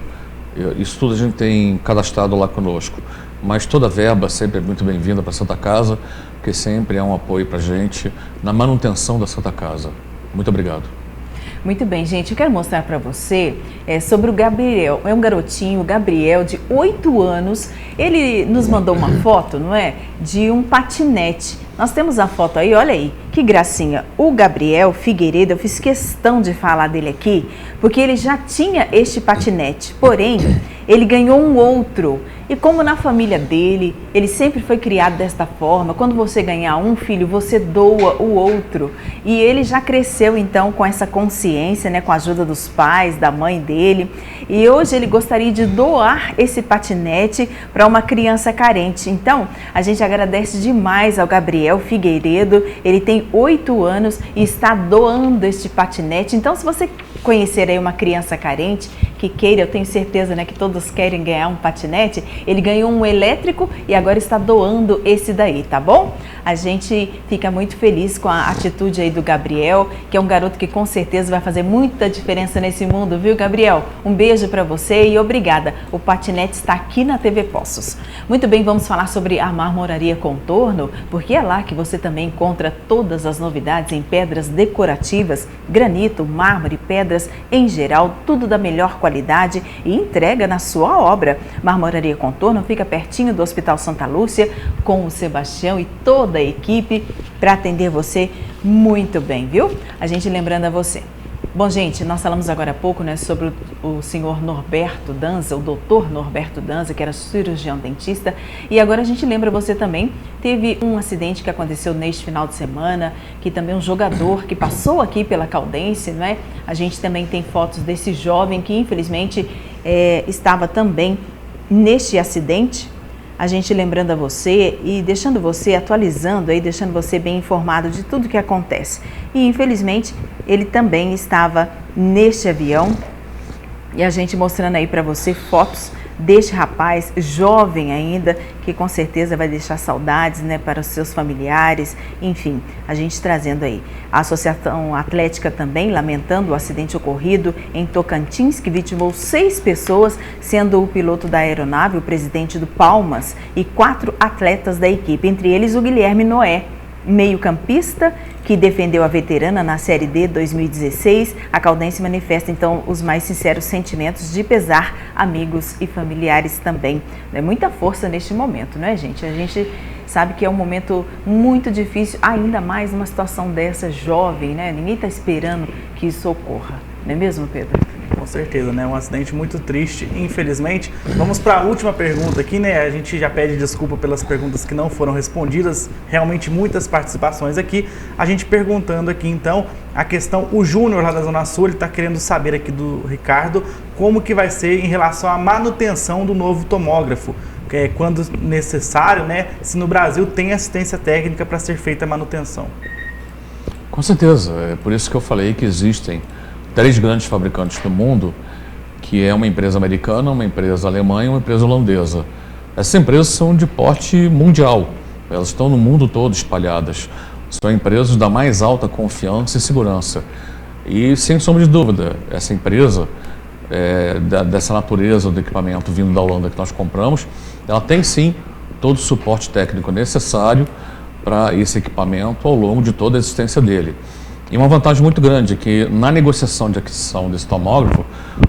Isso tudo a gente tem cadastrado lá conosco. Mas toda a verba sempre é muito bem-vinda para a Santa Casa, porque sempre é um apoio para a gente na manutenção da Santa Casa. Muito obrigado. Muito bem, gente, eu quero mostrar para você sobre o Gabriel. É um garotinho, o Gabriel, de 8 anos. Ele nos mandou uma foto, não é? De um patinete. Nós temos a foto aí, olha aí, que gracinha. O Gabriel Figueiredo, eu fiz questão de falar dele aqui, porque ele já tinha este patinete, porém, ele ganhou um outro. E como na família dele, ele sempre foi criado desta forma, quando você ganhar um filho, você doa o outro. E ele já cresceu então com essa consciência, né, com a ajuda dos pais, da mãe dele. E hoje ele gostaria de doar esse patinete para uma criança carente. Então, a gente agradece demais ao Gabriel Figueiredo. Ele tem 8 anos e está doando este patinete. Então, se você conhecer aí uma criança carente que queira, eu tenho certeza, né, que todos querem ganhar um patinete, ele ganhou um elétrico e agora está doando esse daí, tá bom? A gente fica muito feliz com a atitude aí do Gabriel, que é um garoto que com certeza vai fazer muita diferença nesse mundo, viu, Gabriel? Um beijo para você e obrigada. O patinete está aqui na TV Poços. Muito bem, vamos falar sobre a Marmoraria Contorno, porque é lá falar que você também encontra todas as novidades em pedras decorativas, granito, mármore, pedras em geral, tudo da melhor qualidade e entrega na sua obra. Marmoraria Contorno fica pertinho do Hospital Santa Lúcia, com o Sebastião e toda a equipe para atender você muito bem, viu? A gente lembrando a você. Bom, gente, nós falamos agora há pouco, né, sobre o senhor Norberto Danza, o doutor Norberto Danza, que era cirurgião dentista, e agora a gente lembra você também, teve um acidente que aconteceu neste final de semana, que também um jogador que passou aqui pela Caldense, não é? A gente também tem fotos desse jovem que infelizmente estava também neste acidente. A gente lembrando a você e deixando você atualizando aí, deixando você bem informado de tudo que acontece. E infelizmente ele também estava neste avião e a gente mostrando aí para você fotos deste rapaz jovem ainda, que com certeza vai deixar saudades, né, para os seus familiares, enfim, a gente trazendo aí. A Associação Atlética também lamentando o acidente ocorrido em Tocantins, que vitimou 6 pessoas, sendo o piloto da aeronave, o presidente do Palmas, e 4 atletas da equipe, entre eles o Guilherme Noé, meio-campista, que defendeu a veterana na Série D 2016. A Caldense manifesta, então, os mais sinceros sentimentos de pesar, amigos e familiares também. É muita força neste momento, não é, gente? A gente sabe que é um momento muito difícil, ainda mais numa situação dessa jovem, né? Ninguém está esperando que isso ocorra, não é mesmo, Pedro? Com certeza, né? Um acidente muito triste, infelizmente. Vamos para a última pergunta aqui, né? A gente já pede desculpa pelas perguntas que não foram respondidas. Realmente muitas participações aqui. A gente perguntando aqui, então, a questão, o Júnior lá da Zona Sul, ele está querendo saber aqui do Ricardo como que vai ser em relação à manutenção do novo tomógrafo. Quando necessário, né? Se no Brasil tem assistência técnica para ser feita a manutenção. Com certeza. É por isso que eu falei que existem 3 grandes fabricantes do mundo, que é uma empresa americana, uma empresa alemã e uma empresa holandesa. Essas empresas são de porte mundial, elas estão no mundo todo espalhadas. São empresas da mais alta confiança e segurança. E, sem sombra de dúvida, essa empresa, dessa natureza do equipamento vindo da Holanda que nós compramos, ela tem sim todo o suporte técnico necessário para esse equipamento ao longo de toda a existência dele. E uma vantagem muito grande é que na negociação de aquisição desse tomógrafo,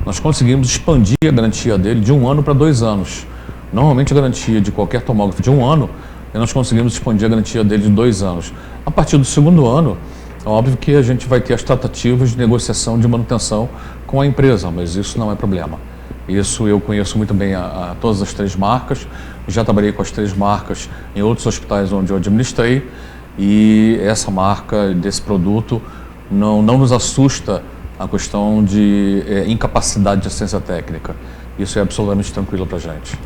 nós conseguimos expandir a garantia dele de 1 ano para 2 anos. Normalmente a garantia de qualquer tomógrafo de 1 ano, e nós conseguimos expandir a garantia dele de 2 anos. A partir do 2º ano, é óbvio que a gente vai ter as tratativas de negociação de manutenção com a empresa, mas isso não é problema. Isso eu conheço muito bem a todas as 3 marcas, já trabalhei com as 3 marcas em outros hospitais onde eu administrei, e essa marca desse produto não nos assusta a questão de incapacidade de assistência técnica. Isso é absolutamente tranquilo para a gente.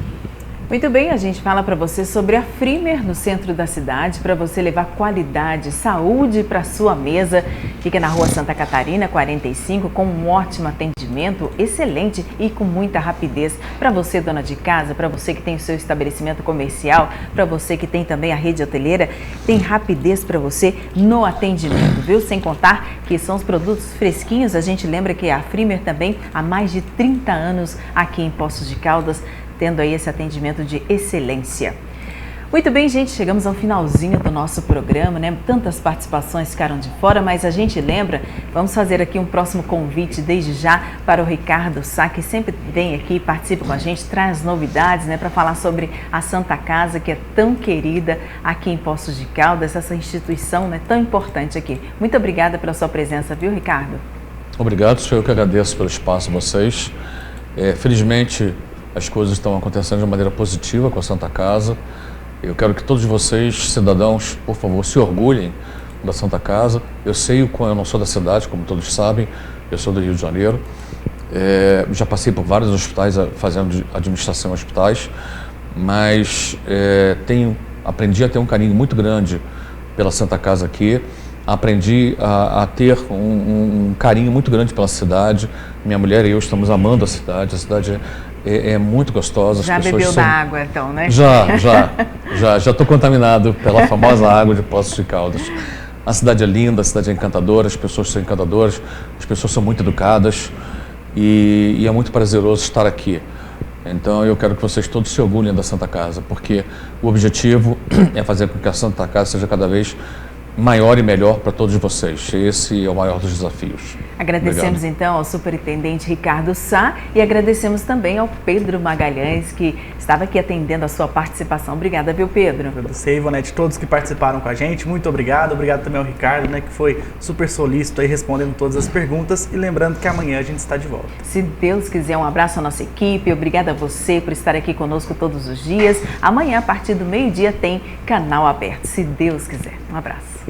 Muito bem, a gente fala para você sobre a Frimer no centro da cidade, para você levar qualidade, saúde para sua mesa. Fica na Rua Santa Catarina, 45, com um ótimo atendimento, excelente e com muita rapidez. Para você, dona de casa, para você que tem o seu estabelecimento comercial, para você que tem também a rede hoteleira, tem rapidez para você no atendimento, viu? Sem contar que são os produtos fresquinhos. A gente lembra que a Frimer também há mais de 30 anos aqui em Poços de Caldas, tendo aí esse atendimento de excelência. Muito bem, gente, chegamos ao finalzinho do nosso programa, né? Tantas participações ficaram de fora, mas a gente lembra, vamos fazer aqui um próximo convite desde já para o Ricardo Sá, que sempre vem aqui, participa com a gente, traz novidades, né? Para falar sobre a Santa Casa, que é tão querida aqui em Poços de Caldas, essa instituição, né, tão importante aqui. Muito obrigada pela sua presença, viu, Ricardo? Obrigado, sou eu que agradeço pelo espaço a vocês. Felizmente, as coisas estão acontecendo de maneira positiva com a Santa Casa. Eu quero que todos vocês, cidadãos, por favor, se orgulhem da Santa Casa. Eu não sou da cidade, como todos sabem, eu sou do Rio de Janeiro. Já passei por vários hospitais fazendo administração em hospitais, mas aprendi a ter um carinho muito grande pela Santa Casa aqui. Aprendi a ter um carinho muito grande pela cidade. Minha mulher e eu estamos amando a cidade é muito gostosa. Já bebeu da água, então, né? Já estou contaminado pela famosa água de Poços de Caldas. A cidade é linda, a cidade é encantadora, as pessoas são encantadoras, as pessoas são muito educadas e é muito prazeroso estar aqui. Então eu quero que vocês todos se orgulhem da Santa Casa, porque o objetivo é fazer com que a Santa Casa seja cada vez maior e melhor para todos vocês. Esse é o maior dos desafios. Agradecemos então ao superintendente Ricardo Sá e agradecemos também ao Pedro Magalhães, que estava aqui atendendo a sua participação. Obrigada, viu, Pedro? Agradecer, Ivonete, todos que participaram com a gente, muito obrigado. Obrigado também ao Ricardo, né, que foi super solícito aí, respondendo todas as perguntas. E lembrando que amanhã a gente está de volta. Se Deus quiser, um abraço à nossa equipe. Obrigada a você por estar aqui conosco todos os dias. Amanhã, a partir do meio-dia, tem canal aberto, se Deus quiser. Um abraço.